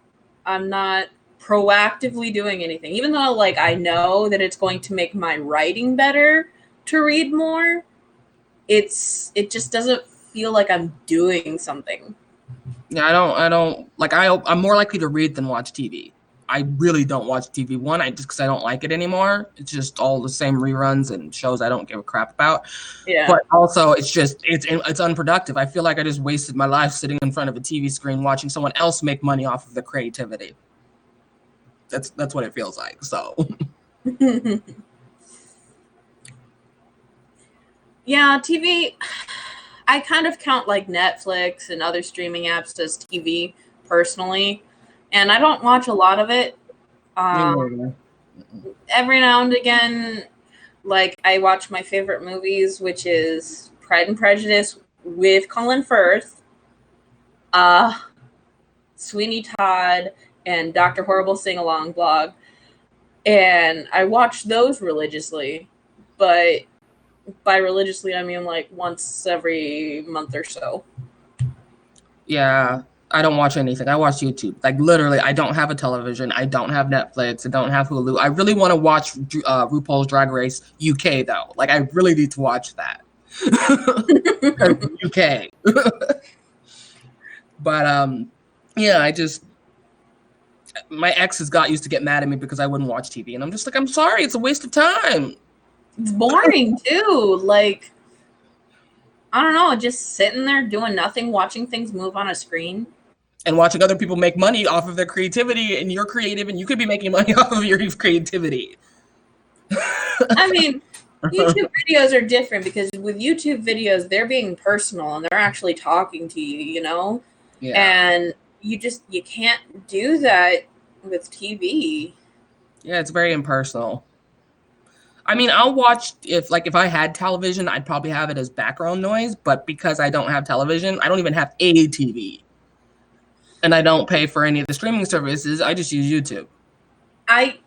A: proactively doing anything. Even though like I know that it's going to make my writing better to read more, it just doesn't feel like I'm doing something.
D: Yeah, I don't like. I'm more likely to read than watch TV. I really don't watch TV. One, I just because I don't like it anymore. It's just all the same reruns and shows I don't give a crap about.
A: Yeah.
D: But also, it's unproductive. I feel like I just wasted my life sitting in front of a TV screen watching someone else make money off of the creativity. That's what it feels like. So
A: Yeah, TV. I kind of count like Netflix and other streaming apps as TV personally, and I don't watch a lot of it. Every now and again, like I watch my favorite movies, which is Pride and Prejudice with Colin Firth, Sweeney Todd, and Dr. Horrible Sing Along blog, and I watch those religiously, but by religiously I mean like once every month or so.
D: Yeah, I don't watch anything. I watch YouTube. Like literally, I don't have a television. I don't have Netflix. I don't have Hulu. I really want to watch RuPaul's Drag Race UK though. Like I really need to watch that. UK. But yeah, my exes used to get mad at me because I wouldn't watch TV, and I'm just like, I'm sorry, it's a waste of time.
A: It's boring too. Like, I don't know, just sitting there doing nothing, watching things move on a screen.
D: And watching other people make money off of their creativity, and you're creative, and you could be making money off of your creativity.
A: I mean, YouTube videos are different because with YouTube videos, they're being personal and they're actually talking to you, you know?
D: Yeah.
A: And you can't do that with TV.
D: Yeah, it's very impersonal. I mean, I'll watch if I had television, I'd probably have it as background noise, but because I don't have television, I don't even have a TV. And I don't pay for any of the streaming services, I just use YouTube.
A: I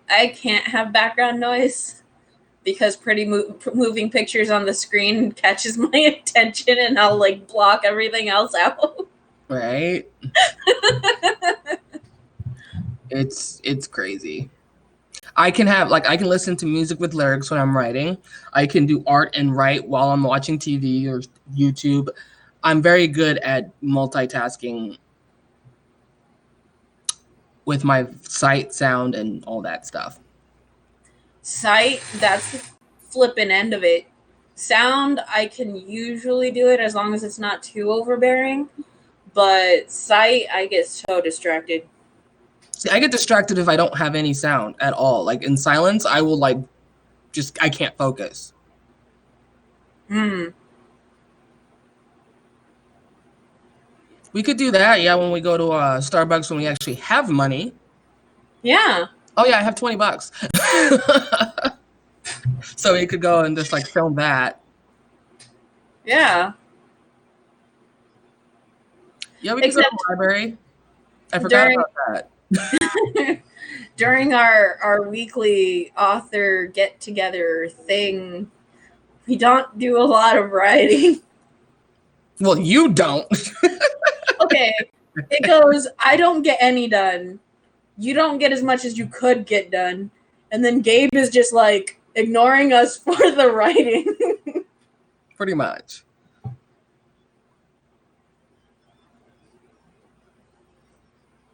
A: can't have background noise because pretty moving pictures on the screen catches my attention and I'll like block everything else out.
D: Right? It's crazy. I can listen to music with lyrics when I'm writing. I can do art and write while I'm watching TV or YouTube. I'm very good at multitasking with my sight, sound, and all that stuff.
A: Sight, that's the flipping end of it. Sound, I can usually do it as long as it's not too overbearing. But sight, I get so distracted.
D: See, I get distracted if I don't have any sound at all. Like in silence, I will I can't focus.
A: Hmm.
D: We could do that, yeah, when we go to Starbucks when we actually have money.
A: Yeah.
D: Oh yeah, I have $20. So we could go and just film that.
A: Yeah.
D: Yeah, we could go to the library. I forgot about that.
A: During our weekly author get together thing, we don't do a lot of writing.
D: Well, you don't.
A: Okay. It goes, I don't get any done. You don't get as much as you could get done. And then Gabe is just ignoring us for the writing.
D: Pretty much.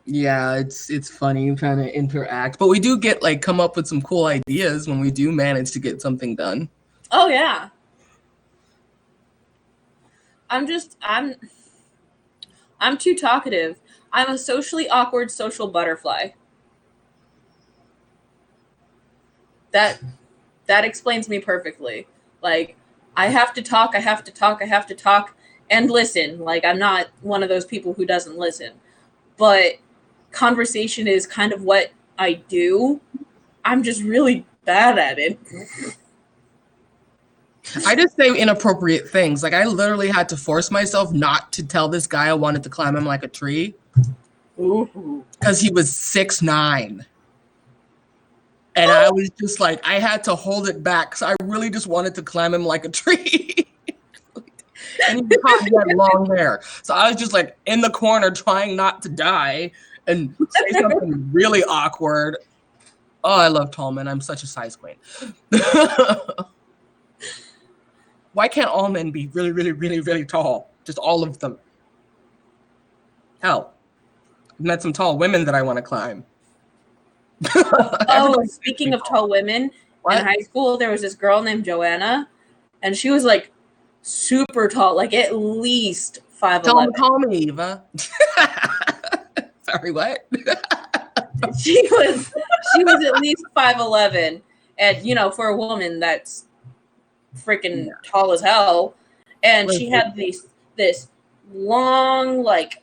D: Yeah, it's funny trying to interact, but we do get come up with some cool ideas when we do manage to get something done.
A: Oh yeah. I'm too talkative. I'm a socially awkward social butterfly. That explains me perfectly. I have to talk, and listen. I'm not one of those people who doesn't listen. But conversation is kind of what I do. I'm just really bad at it.
D: I just say inappropriate things. I literally had to force myself not to tell this guy I wanted to climb him like a tree.
A: Ooh.
D: Because he was 6'9". And I was just I had to hold it back because I really just wanted to climb him like a tree. And he had long hair. So I was just in the corner trying not to die and say something really awkward. Oh, I love tall men. I'm such a size queen. Why can't all men be really, really, really, really tall? Just all of them. Hell, I've met some tall women that I want to climb.
A: Oh, speaking of tall women,
D: What?
A: in high school, there was this girl named Joanna, and she was like super tall, like at least 5'11".
D: Call me, Eva. Sorry, what?
A: She was at least 5'11", and you know, for a woman, that's freaking tall as hell. And she had this long, like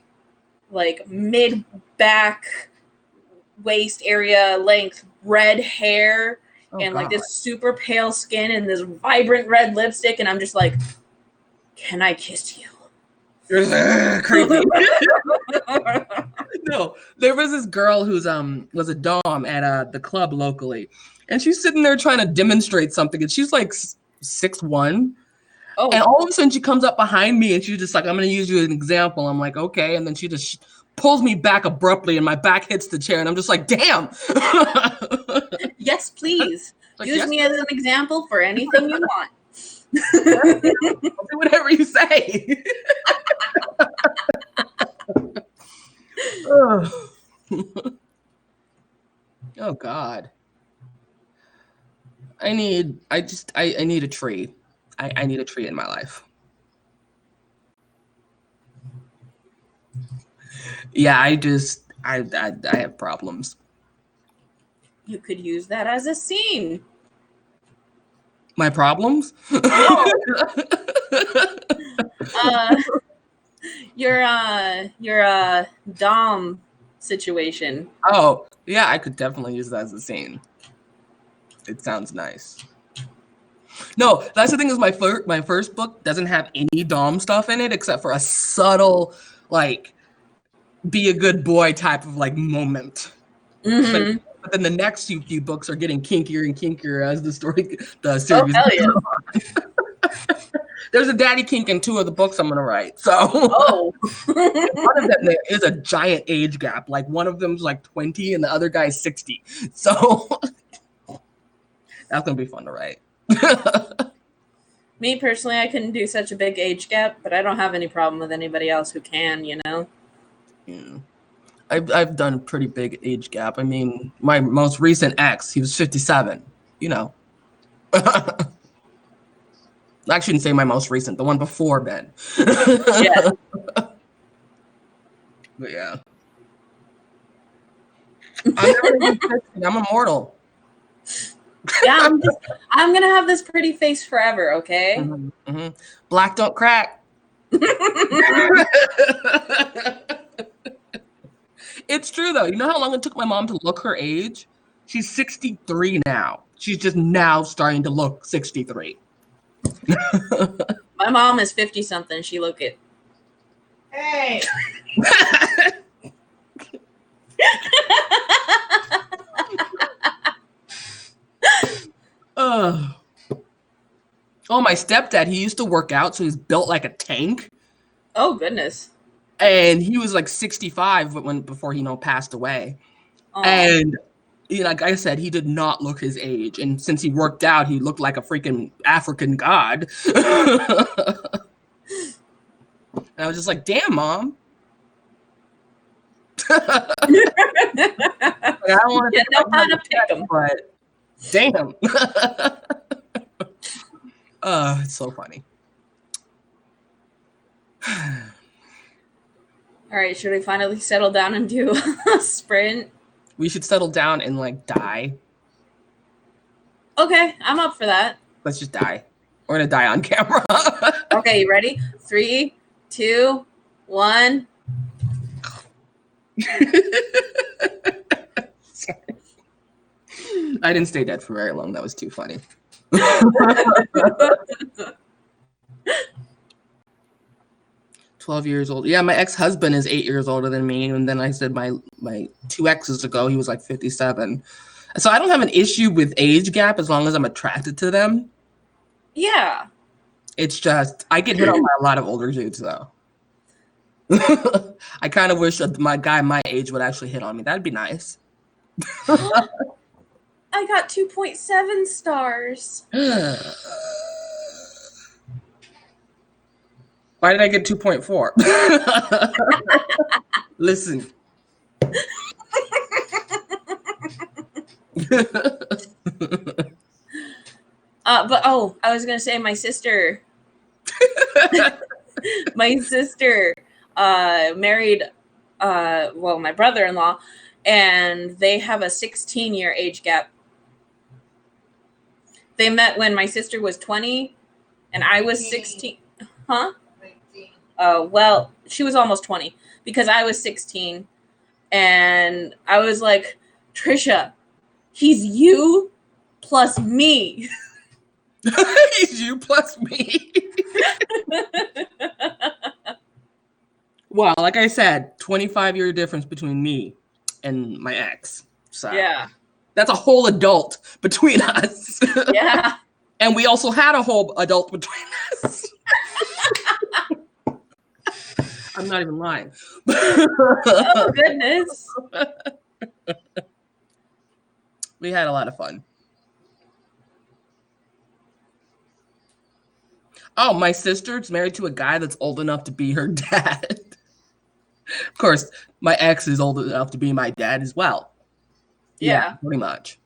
A: mid back waist area length red hair, and like this super pale skin and this vibrant red lipstick, and I'm just like, can I kiss you?
D: Crazy. No, there was this girl who's was a dom at the club locally, and she's sitting there trying to demonstrate something, and she's like 6'1".
A: Oh,
D: And all of a sudden she comes up behind me and she's just like, I'm going to use you as an example. I'm like, okay. And then she just pulls me back abruptly and my back hits the chair and I'm just like, damn.
A: yes, please.
D: Like,
A: Use me as an example for anything you want.
D: I'll do whatever you say. Oh God. I need a tree. I need a tree in my life. Yeah, I have problems.
A: You could use that as a scene.
D: My problems?
A: Your dom situation.
D: Oh, yeah, I could definitely use that as a scene. It sounds nice. No, that's the thing is my first book doesn't have any dom stuff in it except for a subtle, like, be a good boy type of like moment.
A: Mm-hmm.
D: But then the next few books are getting kinkier and kinkier as the series.
A: Oh, hell yeah.
D: There's a daddy kink in 2 of the books I'm gonna write. So
A: Oh.
D: one of them there is a giant age gap. Like one of them's like 20 and the other guy's 60. So that's gonna be fun to write.
A: Me personally, I couldn't do such a big age gap, but I don't have any problem with anybody else who can, you know?
D: Yeah. I've done a pretty big age gap. I mean, my most recent ex, he was 57, you know. I shouldn't say my most recent, the one before Ben.
A: Yeah.
D: But yeah. I'm immortal.
A: Yeah, I'm gonna have this pretty face forever, okay?
D: Mm-hmm, mm-hmm. Black don't crack. It's true though. You know how long it took my mom to look her age? She's 63 now. She's just now starting to look 63.
A: My mom is 50 something. She look it.
C: Hey,
D: Oh, my stepdad, he used to work out, so he's built like a tank.
A: Oh goodness.
D: And he was like 65 before he passed away.
A: Oh.
D: And like I said, he did not look his age. And since he worked out, he looked like a freaking African god. And I was just like, damn, Mom. I don't want to
A: know how to pick them,
D: but damn. It's so funny.
A: All right, should we finally settle down and do a sprint?
D: We should settle down and like die.
A: Okay, I'm up for that.
D: Let's just die. We're gonna die on camera.
A: Okay, you ready? 3, 2, 1.
D: Sorry. I didn't stay dead for very long. That was too funny. 12 years old. Yeah, my ex-husband is 8 years older than me. And then I said my 2 exes ago, he was like 57. So I don't have an issue with age gap as long as I'm attracted to them.
A: Yeah.
D: It's just, I get hit on by a lot of older dudes though. I kind of wish that my guy my age would actually hit on me. That'd be nice.
A: I got 2.7 stars.
D: Why did I get 2.4? Listen.
A: But I was gonna say my sister married my brother-in-law, and they have a 16-year age gap. They met when my sister was 20 and I was 16. Huh?
C: 19.
A: Well, she was almost 20 because I was 16, and I was like, Trisha, he's you plus me.
D: He's you plus me. Well, like I said, 25-year difference between me and my ex. So
A: Yeah.
D: that's a whole adult between us.
A: Yeah.
D: And we also had a whole adult between us. I'm not even lying.
A: Oh, goodness.
D: We had a lot of fun. Oh, my sister's married to a guy that's old enough to be her dad. Of course, my ex is old enough to be my dad as well. Yeah, pretty much.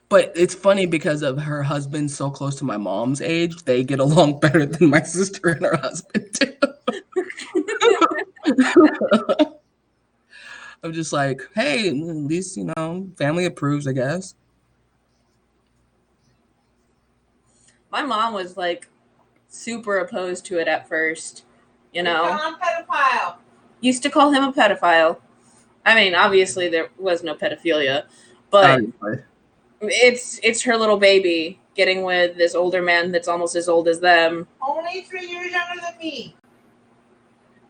D: But it's funny because of her husband so close to my mom's age, they get along better than my sister and her husband do. I'm just like, hey, at least, family approves, I guess.
A: My mom was like super opposed to it at first.
C: You call him pedophile.
A: Used to call him a pedophile. I mean, obviously there was no pedophilia, but it's her little baby getting with this older man that's almost as old as them.
C: Only 3 years younger than me.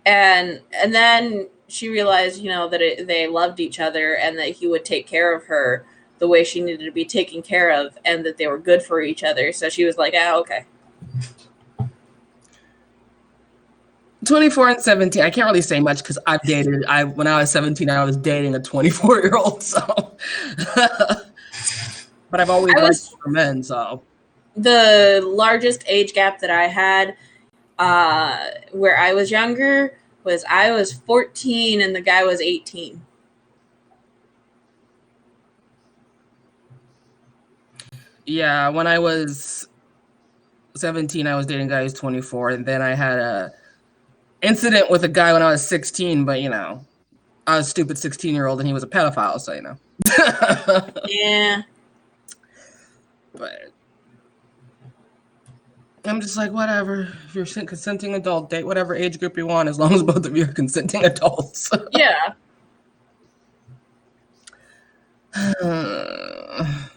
A: And then she realized, that they loved each other and that he would take care of her the way she needed to be taken care of, and that they were good for each other. So she was like, okay.
D: 24 and 17. I can't really say much because I've dated. When I was 17, I was dating a 24-year-old. So, but I've always liked men. So,
A: the largest age gap that I had, where I was younger, was I was 14 and the guy was 18.
D: Yeah, when I was 17, I was dating a guy who's 24, and then I had a incident with a guy when I was 16, but I was a stupid 16-year-old and he was a pedophile, so
A: Yeah.
D: But I'm just like, whatever. If you're a consenting adult, date whatever age group you want, as long as both of you are consenting adults.
A: Yeah.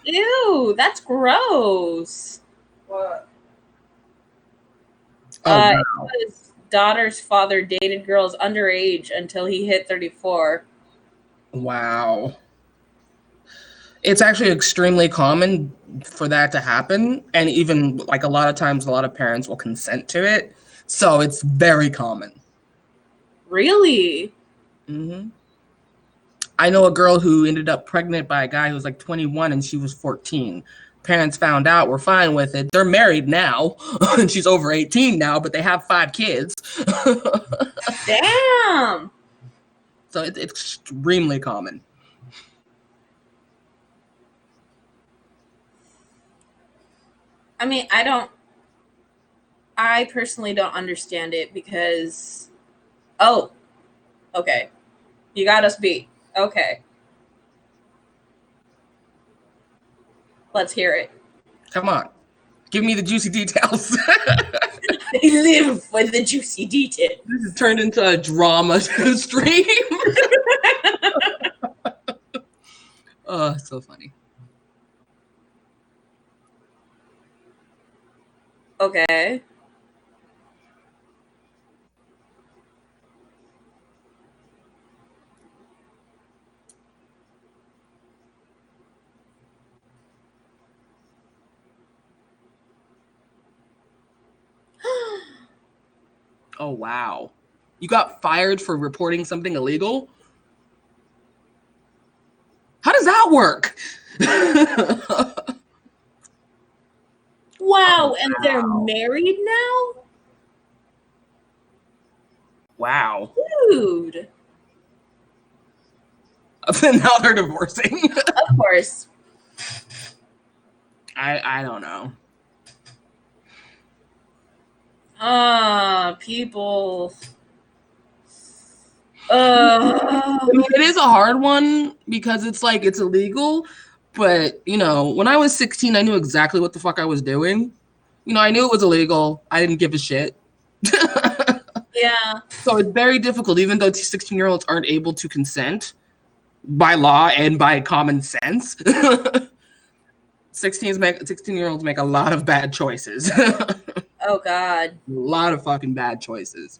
A: Ew, that's gross.
C: What?
D: Wow.
A: His daughter's father dated girls underage until he hit 34.
D: Wow. It's actually extremely common for that to happen. And even like a lot of times, a lot of parents will consent to it. So it's very common.
A: Really?
D: Mm-hmm. I know a girl who ended up pregnant by a guy who was like 21 and she was 14. Parents found out, were fine with it. They're married now, and she's over 18 now, but they have 5 kids.
A: Damn.
D: So it's extremely common.
A: I mean, I personally don't understand it because, okay. You got us beat. Okay. Let's hear it.
D: Come on. Give me the juicy details.
A: I live for the juicy details.
D: This has turned into a drama stream. Oh, so funny.
A: Okay.
D: Oh, wow. You got fired for reporting something illegal? How does that work?
A: Wow,
D: Oh,
A: and they're
D: wow.
A: married now?
D: Wow.
A: Dude.
D: Now they're divorcing.
A: Of course.
D: I don't know.
A: People.
D: I mean, it is a hard one because it's like it's illegal, but you know, when I was 16, I knew exactly what the fuck I was doing. You know, I knew it was illegal. I didn't give a shit.
A: Yeah.
D: So it's very difficult, even though 16-year-olds aren't able to consent by law and by common sense. 16-year-olds make a lot of bad choices.
A: Oh God.
D: A lot of fucking bad choices.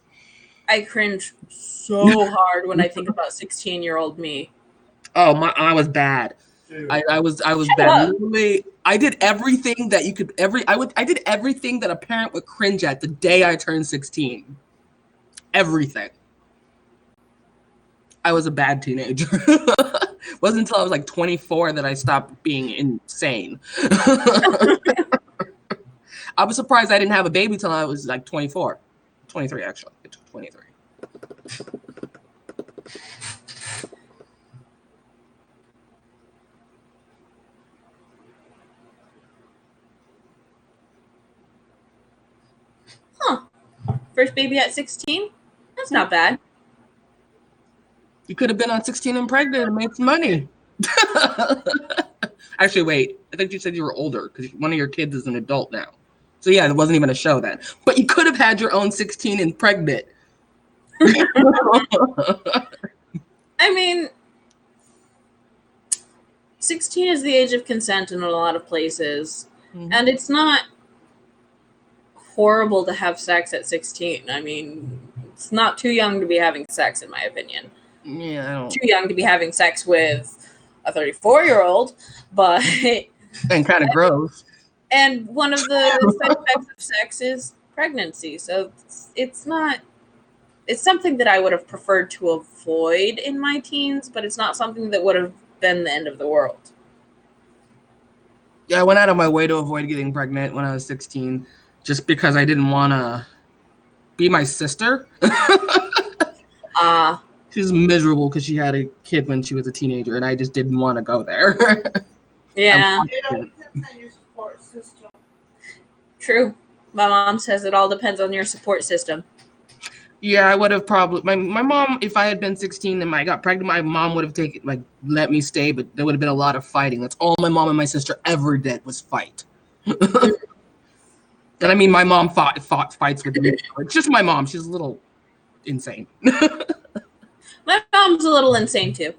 A: I cringe so hard when I think about 16-year-old me.
D: Oh my, I was bad. I was
A: Shut
D: bad.
A: up.
D: Literally, I did everything that you could I did everything that a parent would cringe at the day I turned 16. Everything. I was a bad teenager. Wasn't until I was like 24 that I stopped being insane. I was surprised I didn't have a baby till I was like 24. 23 actually. It took 23.
A: First baby at 16? That's not bad.
D: You could have been on 16 and pregnant and made some money. Actually, wait. I think you said you were older because one of your kids is an adult now. So yeah, it wasn't even a show then. But you could have had your own 16 and pregnant.
A: I mean, 16 is the age of consent in a lot of places.
D: Mhm.
A: And it's not horrible to have sex at 16. I mean, it's not too young to be having sex, in my opinion.
D: Yeah, I don't.
A: Too young to be having sex with a 34-year-old, but
D: And kind of gross.
A: and one of the side effects of sex is pregnancy. So it's not. It's something that I would have preferred to avoid in my teens, but it's not something that would have been the end of the world.
D: Yeah, I went out of my way to avoid getting pregnant when I was 16 just because I didn't want to be my sister. She's miserable because she had a kid when she was a teenager, and I just didn't want to go there.
A: Yeah,
C: It all depends on your support system.
A: true. My mom says it all depends on your support system.
D: Yeah, I would have probably my mom, if I had been 16 and I got pregnant, my mom would have taken let me stay, but there would have been a lot of fighting. That's all my mom and my sister ever did was fight. And I mean, my mom fought fights with me. It's just my mom. She's a little insane.
A: My mom's a little insane too.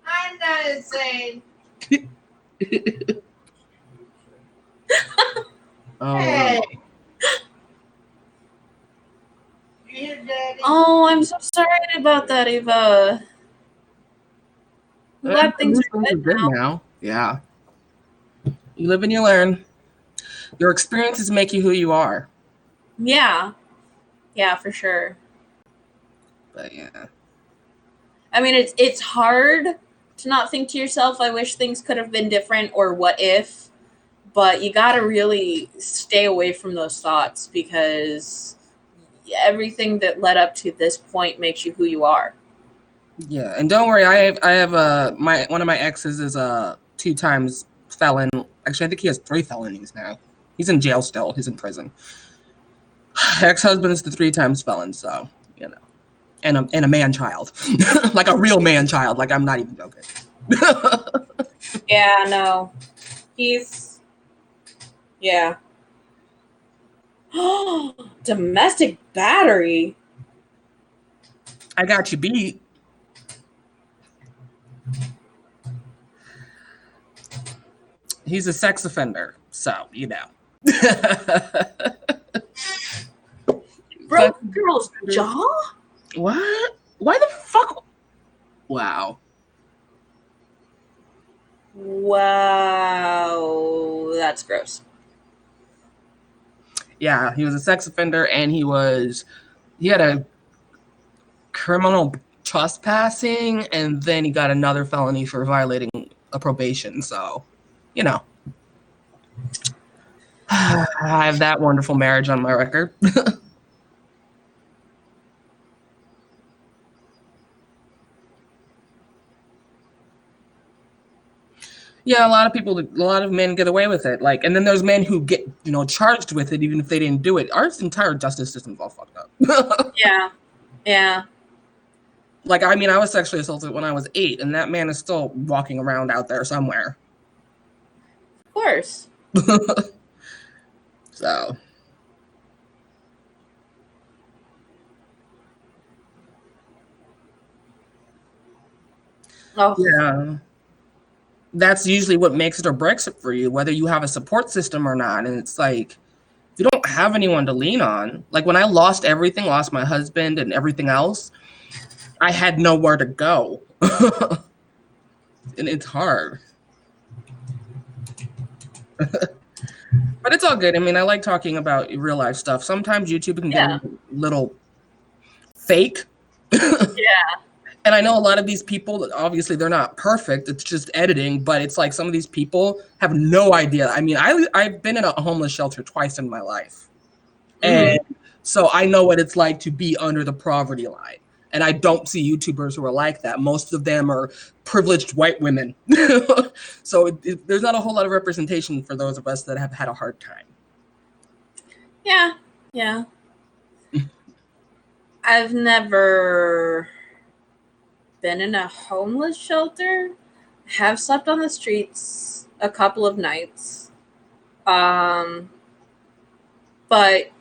C: I'm not insane.
D: Oh,
C: Hey. You hear Daddy?
A: Oh, I'm so sorry about that, Eva. I'm glad things are good now.
D: now. Yeah. You live and you learn. Your experiences make you who you are.
A: Yeah. Yeah, for sure.
D: But yeah.
A: I mean, it's hard to not think to yourself, I wish things could have been different or what if, but you got to really stay away from those thoughts because everything that led up to this point makes you who you are.
D: Yeah, and don't worry, I have one of my exes is a 2 times felon. Actually, I think he has 3 felonies now. He's in jail still. He's in prison. Ex-husband is the 3 times felon, so you know, and a man child, like a real man child. Like I'm not even joking.
A: Yeah, no. Yeah. Domestic battery.
D: I got you beat. He's a sex offender, so you know.
A: Broke girl's jaw?
D: What? Why the fuck? Wow.
A: Wow. That's gross.
D: Yeah, he was a sex offender, and he had a criminal trespassing, and then he got another felony for violating a probation. So, you know. I have that wonderful marriage on my record. Yeah, a lot of men get away with it. Like, and then there's men who get, charged with it even if they didn't do it. Our entire justice system's all fucked up.
A: Yeah. Yeah.
D: Like, I mean, I was sexually assaulted when I was 8, and that man is still walking around out there somewhere.
A: Of course.
D: So.
A: Oh.
D: Yeah. That's usually what makes it or breaks it for you, whether you have a support system or not. And it's like, if you don't have anyone to lean on, like when I lost everything, lost my husband and everything else, I had nowhere to go. And it's hard. But it's all good. I mean, I like talking about real life stuff. Sometimes YouTube can get a little fake.
A: Yeah.
D: And I know a lot of these people, obviously they're not perfect. It's just editing, but it's like some of these people have no idea. I mean, I've been in a homeless shelter twice in my life. And so I know what it's like to be under the poverty line. And I don't see YouTubers who are like that. Most of them are privileged white women. So there's not a whole lot of representation for those of us that have had a hard time.
A: Yeah. Yeah. I've never been in a homeless shelter. Have slept on the streets a couple of nights. But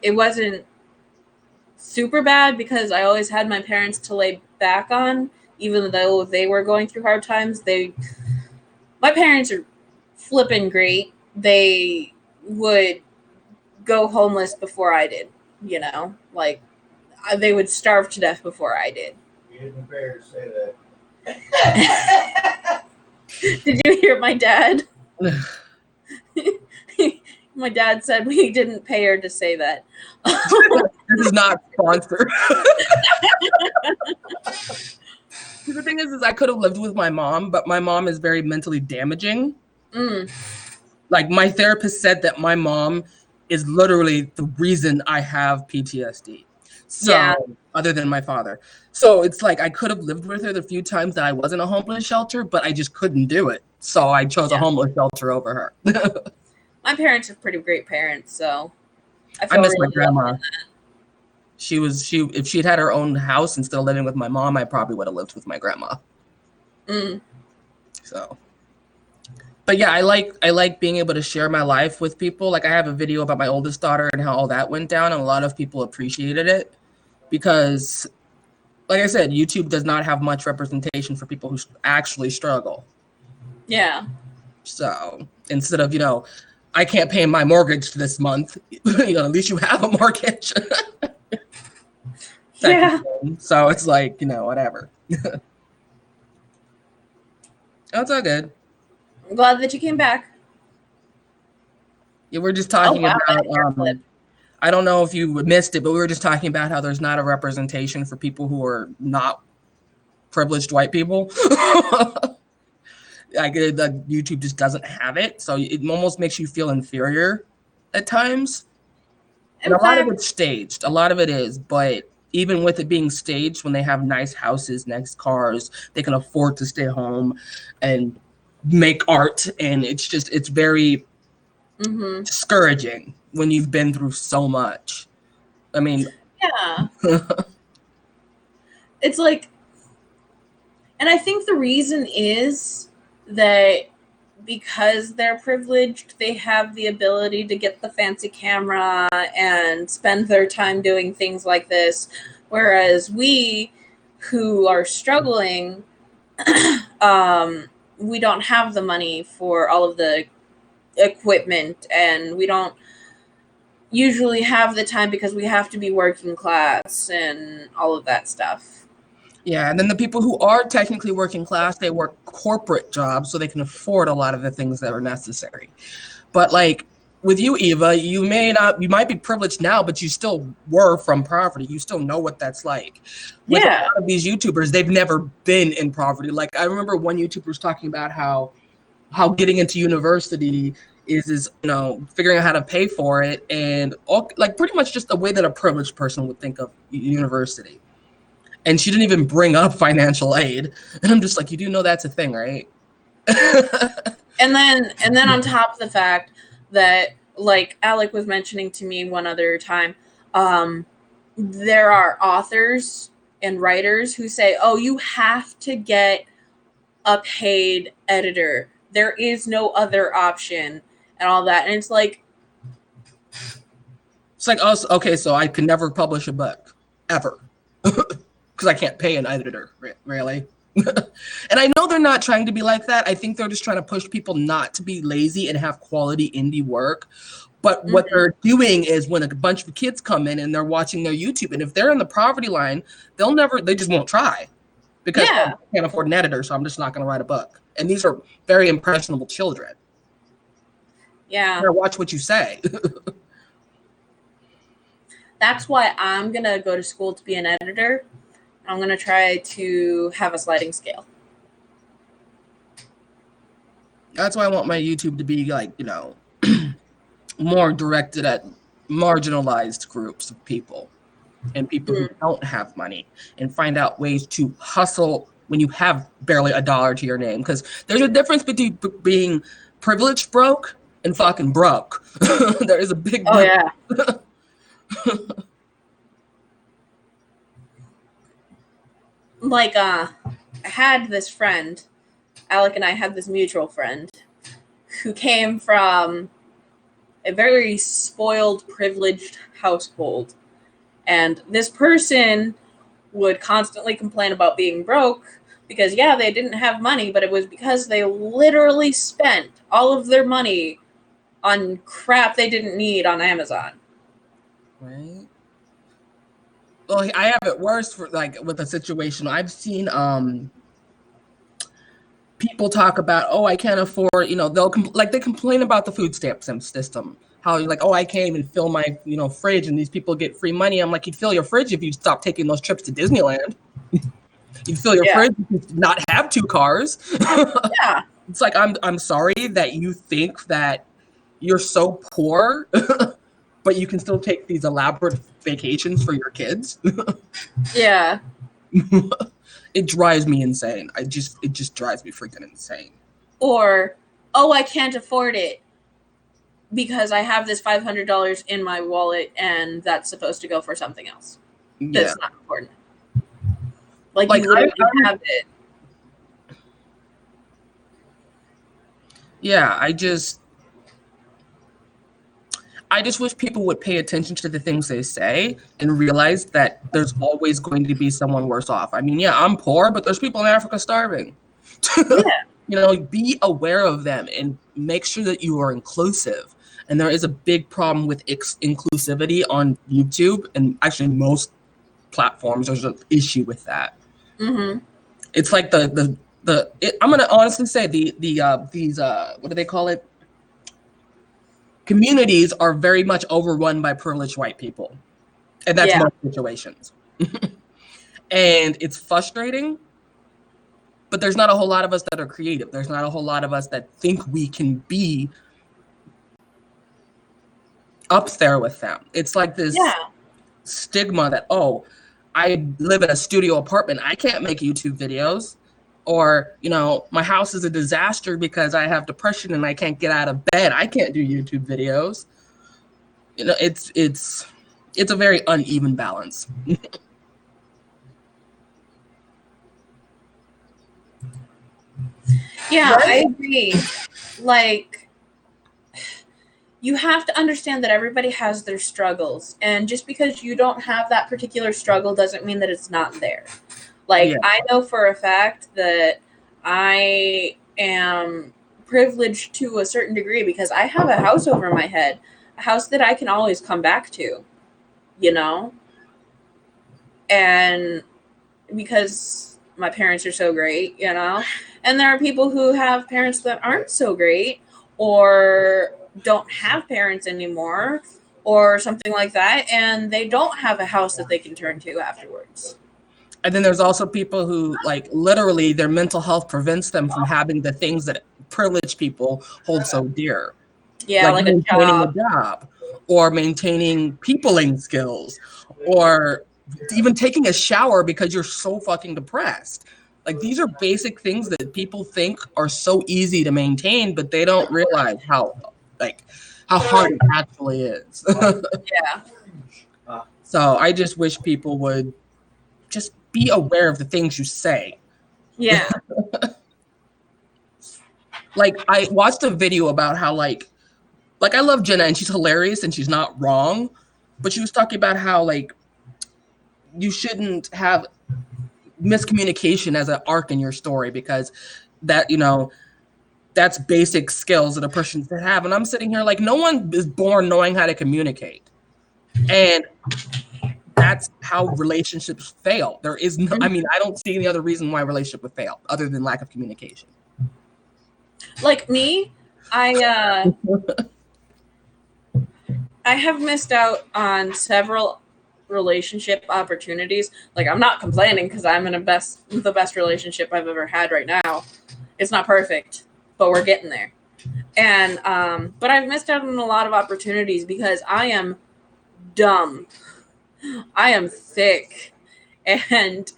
A: it wasn't super bad because I always had my parents to lay back on, even though they were going through hard times. My parents are flipping great. They would go homeless before I did, like they would starve to death before I did.
B: You didn't fair to say that.
A: Did you hear my dad? My dad said we didn't pay her to say that.
D: This is not sponsored. The thing is I could have lived with my mom, but my mom is very mentally damaging. Like my therapist said that my mom is literally the reason I have PTSD. So other than my father. So it's like I could have lived with her the few times that I was in a homeless shelter, but I just couldn't do it. So I chose a homeless shelter over her.
A: My parents are pretty great parents, so
D: I miss my grandma. If she'd had her own house instead of living with my mom, I probably would have lived with my grandma. So, but yeah, I like being able to share my life with people. Like I have a video about my oldest daughter and how all that went down, and a lot of people appreciated it because, like I said, YouTube does not have much representation for people who actually struggle.
A: Yeah.
D: So instead of, I can't pay my mortgage this month, at least you have a mortgage.
A: Yeah.
D: So it's like, whatever. Oh, it's all good.
A: I'm glad that you came back.
D: Yeah, we're just talking about, I don't know if you missed it, but we were just talking about how there's not a representation for people who are not privileged white people. Like YouTube just doesn't have it, so it almost makes you feel inferior at times. And a lot of it's staged. A lot of it is, but even with it being staged, when they have nice houses, nice cars, they can afford to stay home and make art, and it's very discouraging when you've been through so much. I mean,
A: yeah. It's like, and I think the reason is that because they're privileged, they have the ability to get the fancy camera and spend their time doing things like this. Whereas we who are struggling, we don't have the money for all of the equipment, and we don't usually have the time because we have to be working class and all of that stuff.
D: Yeah, and then the people who are technically working class, they work corporate jobs so they can afford a lot of the things that are necessary. But like with you, Eva, you might be privileged now, but you still were from poverty. You still know what that's like. With a lot of these YouTubers, they've never been in poverty. Like I remember one YouTuber was talking about how getting into university is figuring out how to pay for it, and all like pretty much just the way that a privileged person would think of university. And she didn't even bring up financial aid, and I'm just like, you do know that's a thing, right?
A: And then on top of the fact that, like Alec was mentioning to me one other time, there are authors and writers who say, oh, you have to get a paid editor. There is no other option and all that. And it's like,
D: oh, okay, so I could never publish a book ever because I can't pay an editor, really. And I know they're not trying to be like that. I think they're just trying to push people not to be lazy and have quality indie work. But what they're doing is when a bunch of kids come in and they're watching their YouTube, and if they're in the poverty line, they just won't try because I can't afford an editor, so I'm just not going to write a book. And these are very impressionable children.
A: Yeah.
D: Watch what you say.
A: That's why I'm going to go to school to be an editor. I'm going to try to have a sliding scale.
D: That's why I want my YouTube to be like, more directed at marginalized groups of people and people who don't have money, and find out ways to hustle when you have barely $1 to your name. Because there's a difference between being privileged broke and fucking broke. There is a big difference.
A: Oh, yeah. Like, I had this friend, Alec and I had this mutual friend who came from a very spoiled, privileged household. And this person would constantly complain about being broke because, yeah, they didn't have money, but it was because they literally spent all of their money on crap they didn't need on Amazon.
D: Right. Well, I have it worse for with a situation. I've seen people talk about, oh, I can't afford, they'll they complain about the food stamp system. How you're like, oh, I can't even fill my, fridge, and these people get free money. I'm like, you'd fill your fridge if you stop taking those trips to Disneyland. You'd fill your fridge if you not have 2 cars.
A: Yeah.
D: It's like, I'm sorry that you think that you're so poor, but you can still take these elaborate vacations for your kids.
A: Yeah.
D: It drives me insane. It just drives me freaking insane.
A: Or, oh, I can't afford it because I have this $500 in my wallet and that's supposed to go for something else. That's not important. Like you literally have it.
D: Yeah, I just wish people would pay attention to the things they say and realize that there's always going to be someone worse off. I mean, yeah, I'm poor, but there's people in Africa starving.
A: Yeah.
D: Be aware of them and make sure that you are inclusive. And there is a big problem with inclusivity on YouTube, and actually most platforms. There's an issue with that.
A: Mm-hmm.
D: It's like I'm gonna honestly say these what do they call it? Communities are very much overrun by privileged white people, and that's most situations. And it's frustrating, but there's not a whole lot of us that are creative. There's not a whole lot of us that think we can be up there with them. It's like this stigma that, oh, I live in a studio apartment, I can't make YouTube videos. Or, my house is a disaster because I have depression and I can't get out of bed. I can't do YouTube videos. It's a very uneven balance.
A: Yeah, I agree. Like, you have to understand that everybody has their struggles. And just because you don't have that particular struggle doesn't mean that it's not there. Like, I know for a fact that I am privileged to a certain degree because I have a house over my head, a house that I can always come back to, and because my parents are so great, and there are people who have parents that aren't so great or don't have parents anymore or something like that, and they don't have a house that they can turn to afterwards.
D: And then there's also people who, literally their mental health prevents them from having the things that privileged people hold so dear.
A: Yeah, like a
D: maintaining
A: job.
D: a job or maintaining peopling skills or even taking a shower because you're so fucking depressed. Like these are basic things that people think are so easy to maintain, but they don't realize how hard it actually is.
A: Yeah.
D: So I just wish people would just be aware of the things you say.
A: Yeah.
D: Like I watched a video about how like I love Jenna and she's hilarious and she's not wrong, but she was talking about how like you shouldn't have miscommunication as an arc in your story because that that's basic skills that a person should have. And I'm sitting here like no one is born knowing how to communicate, and that's how relationships fail. There is no, I mean, I don't see any other reason why a relationship would fail other than lack of communication.
A: Like me, I have missed out on several relationship opportunities. Like I'm not complaining because I'm in the best relationship I've ever had right now. It's not perfect, but we're getting there. And but I've missed out on a lot of opportunities because I am dumb. I am thick. And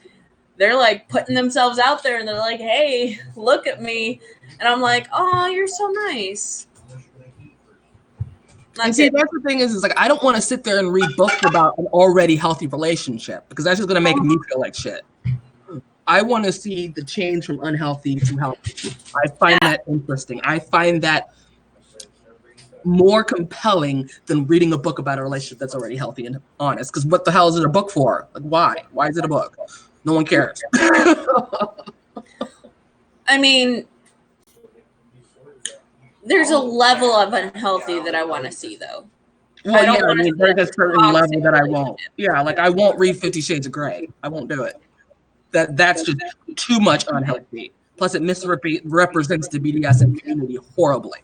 A: they're like putting themselves out there and they're like, "Hey, look at me." And I'm like, "Oh, you're so nice."
D: And see, that's the thing is like I don't want to sit there and read books about an already healthy relationship because that's just gonna make me feel like shit. I want to see the change from unhealthy to healthy. I find that interesting. I find that more compelling than reading a book about a relationship that's already healthy and honest. Because what the hell is it a book for? Like, why? Why is it a book? No one cares.
A: I mean, there's a level of unhealthy that I want to see, though.
D: Well,
A: don't
D: yeah, I
A: wanna
D: mean,
A: see
D: there's
A: a
D: a certain
A: toxic
D: level that I won't.
A: relationship.
D: Yeah, like I won't read 50 Shades of Grey. I won't do it. That's just too much unhealthy. Plus, it misrepresents the BDSM community horribly.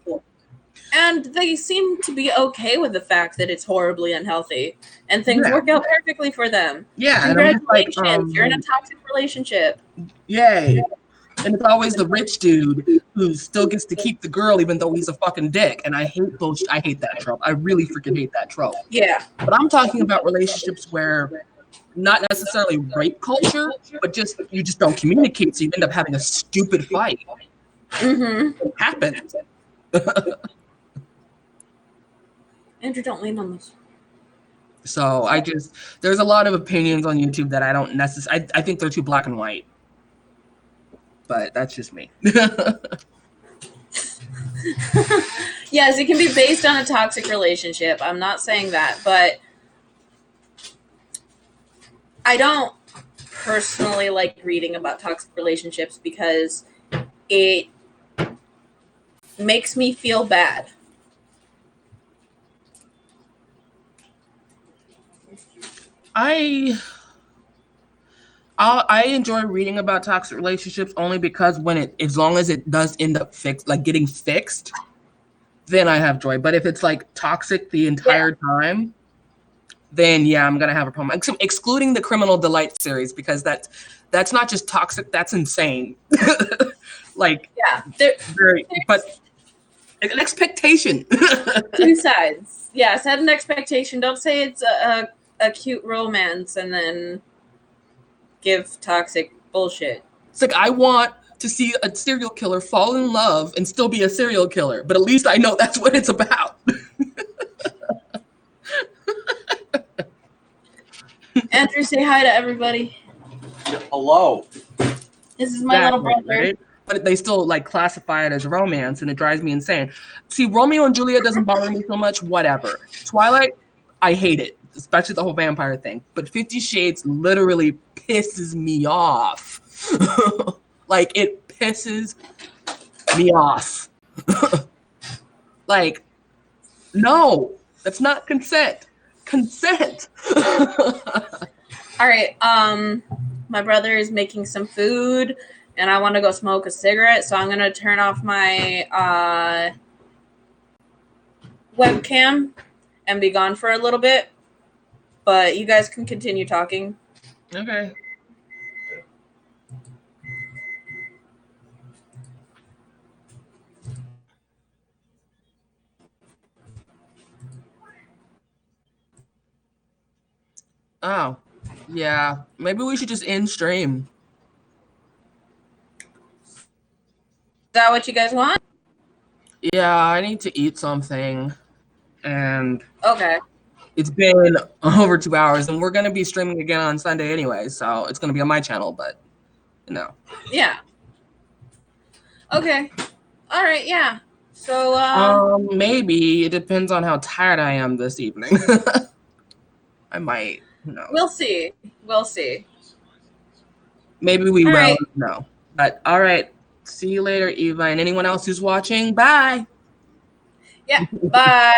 A: And they seem to be okay with the fact that it's horribly unhealthy and things
D: Yeah.
A: work out perfectly for them.
D: Yeah, and I'm just like,
A: Congratulations, you're in a toxic relationship.
D: yay. And it's always the rich dude who still gets to keep the girl even though he's a fucking dick. And I hate bullshit. I hate that trope. I really freaking hate that trope.
A: Yeah.
D: But I'm talking about relationships where not necessarily rape culture, but just you just don't communicate, so you end up having a stupid fight.
A: Mm-hmm.
D: It happens.
A: Andrew, don't lean on this.
D: So there's a lot of opinions on YouTube that I don't necessarily, I think they're too black and white. But that's just me.
A: Yes, it can be based on a toxic relationship. I'm not saying that, but I don't personally like reading about toxic relationships because it makes me feel bad.
D: I enjoy reading about toxic relationships only because as long as it does end up getting fixed, then I have joy. But if it's like toxic the entire time, then yeah, I'm gonna have a problem. Excluding the Criminal Delight series because that's not just toxic, that's insane. Like but an expectation.
A: Two sides. Yeah, set an expectation. Don't say it's a cute romance and then give toxic bullshit.
D: It's like I want to see a serial killer fall in love and still be a serial killer, but at least I know that's what it's about.
A: Andrew, say hi to everybody.
B: Hello.
A: This is my little brother.
D: Right? But they still like classify it as romance, and it drives me insane. See, Romeo and Juliet doesn't bother me so much. Whatever. Twilight, I hate it, especially the whole vampire thing. But 50 Shades literally pisses me off. Like it pisses me off. Like, no, that's not consent. Consent.
A: All right. My brother is making some food, and I want to go smoke a cigarette, so I'm gonna turn off my webcam and be gone for a little bit. But you guys can continue talking.
D: Okay. Oh, yeah. Maybe we should just end stream.
A: Is that what you guys want?
D: Yeah, I need to eat something. And
A: Okay.
D: it's been over 2 hours, and we're going to be streaming again on Sunday anyway. So it's going to be on my channel, but, you know.
A: Yeah. Okay. All right. Yeah. So,
D: Maybe. It depends on how tired I am this evening. I might. Who knows?
A: we'll see. We'll see.
D: Maybe we
A: All
D: will.
A: right.
D: No. But all right. See you later, Eva. And anyone else who's watching, bye.
A: Yeah. Bye.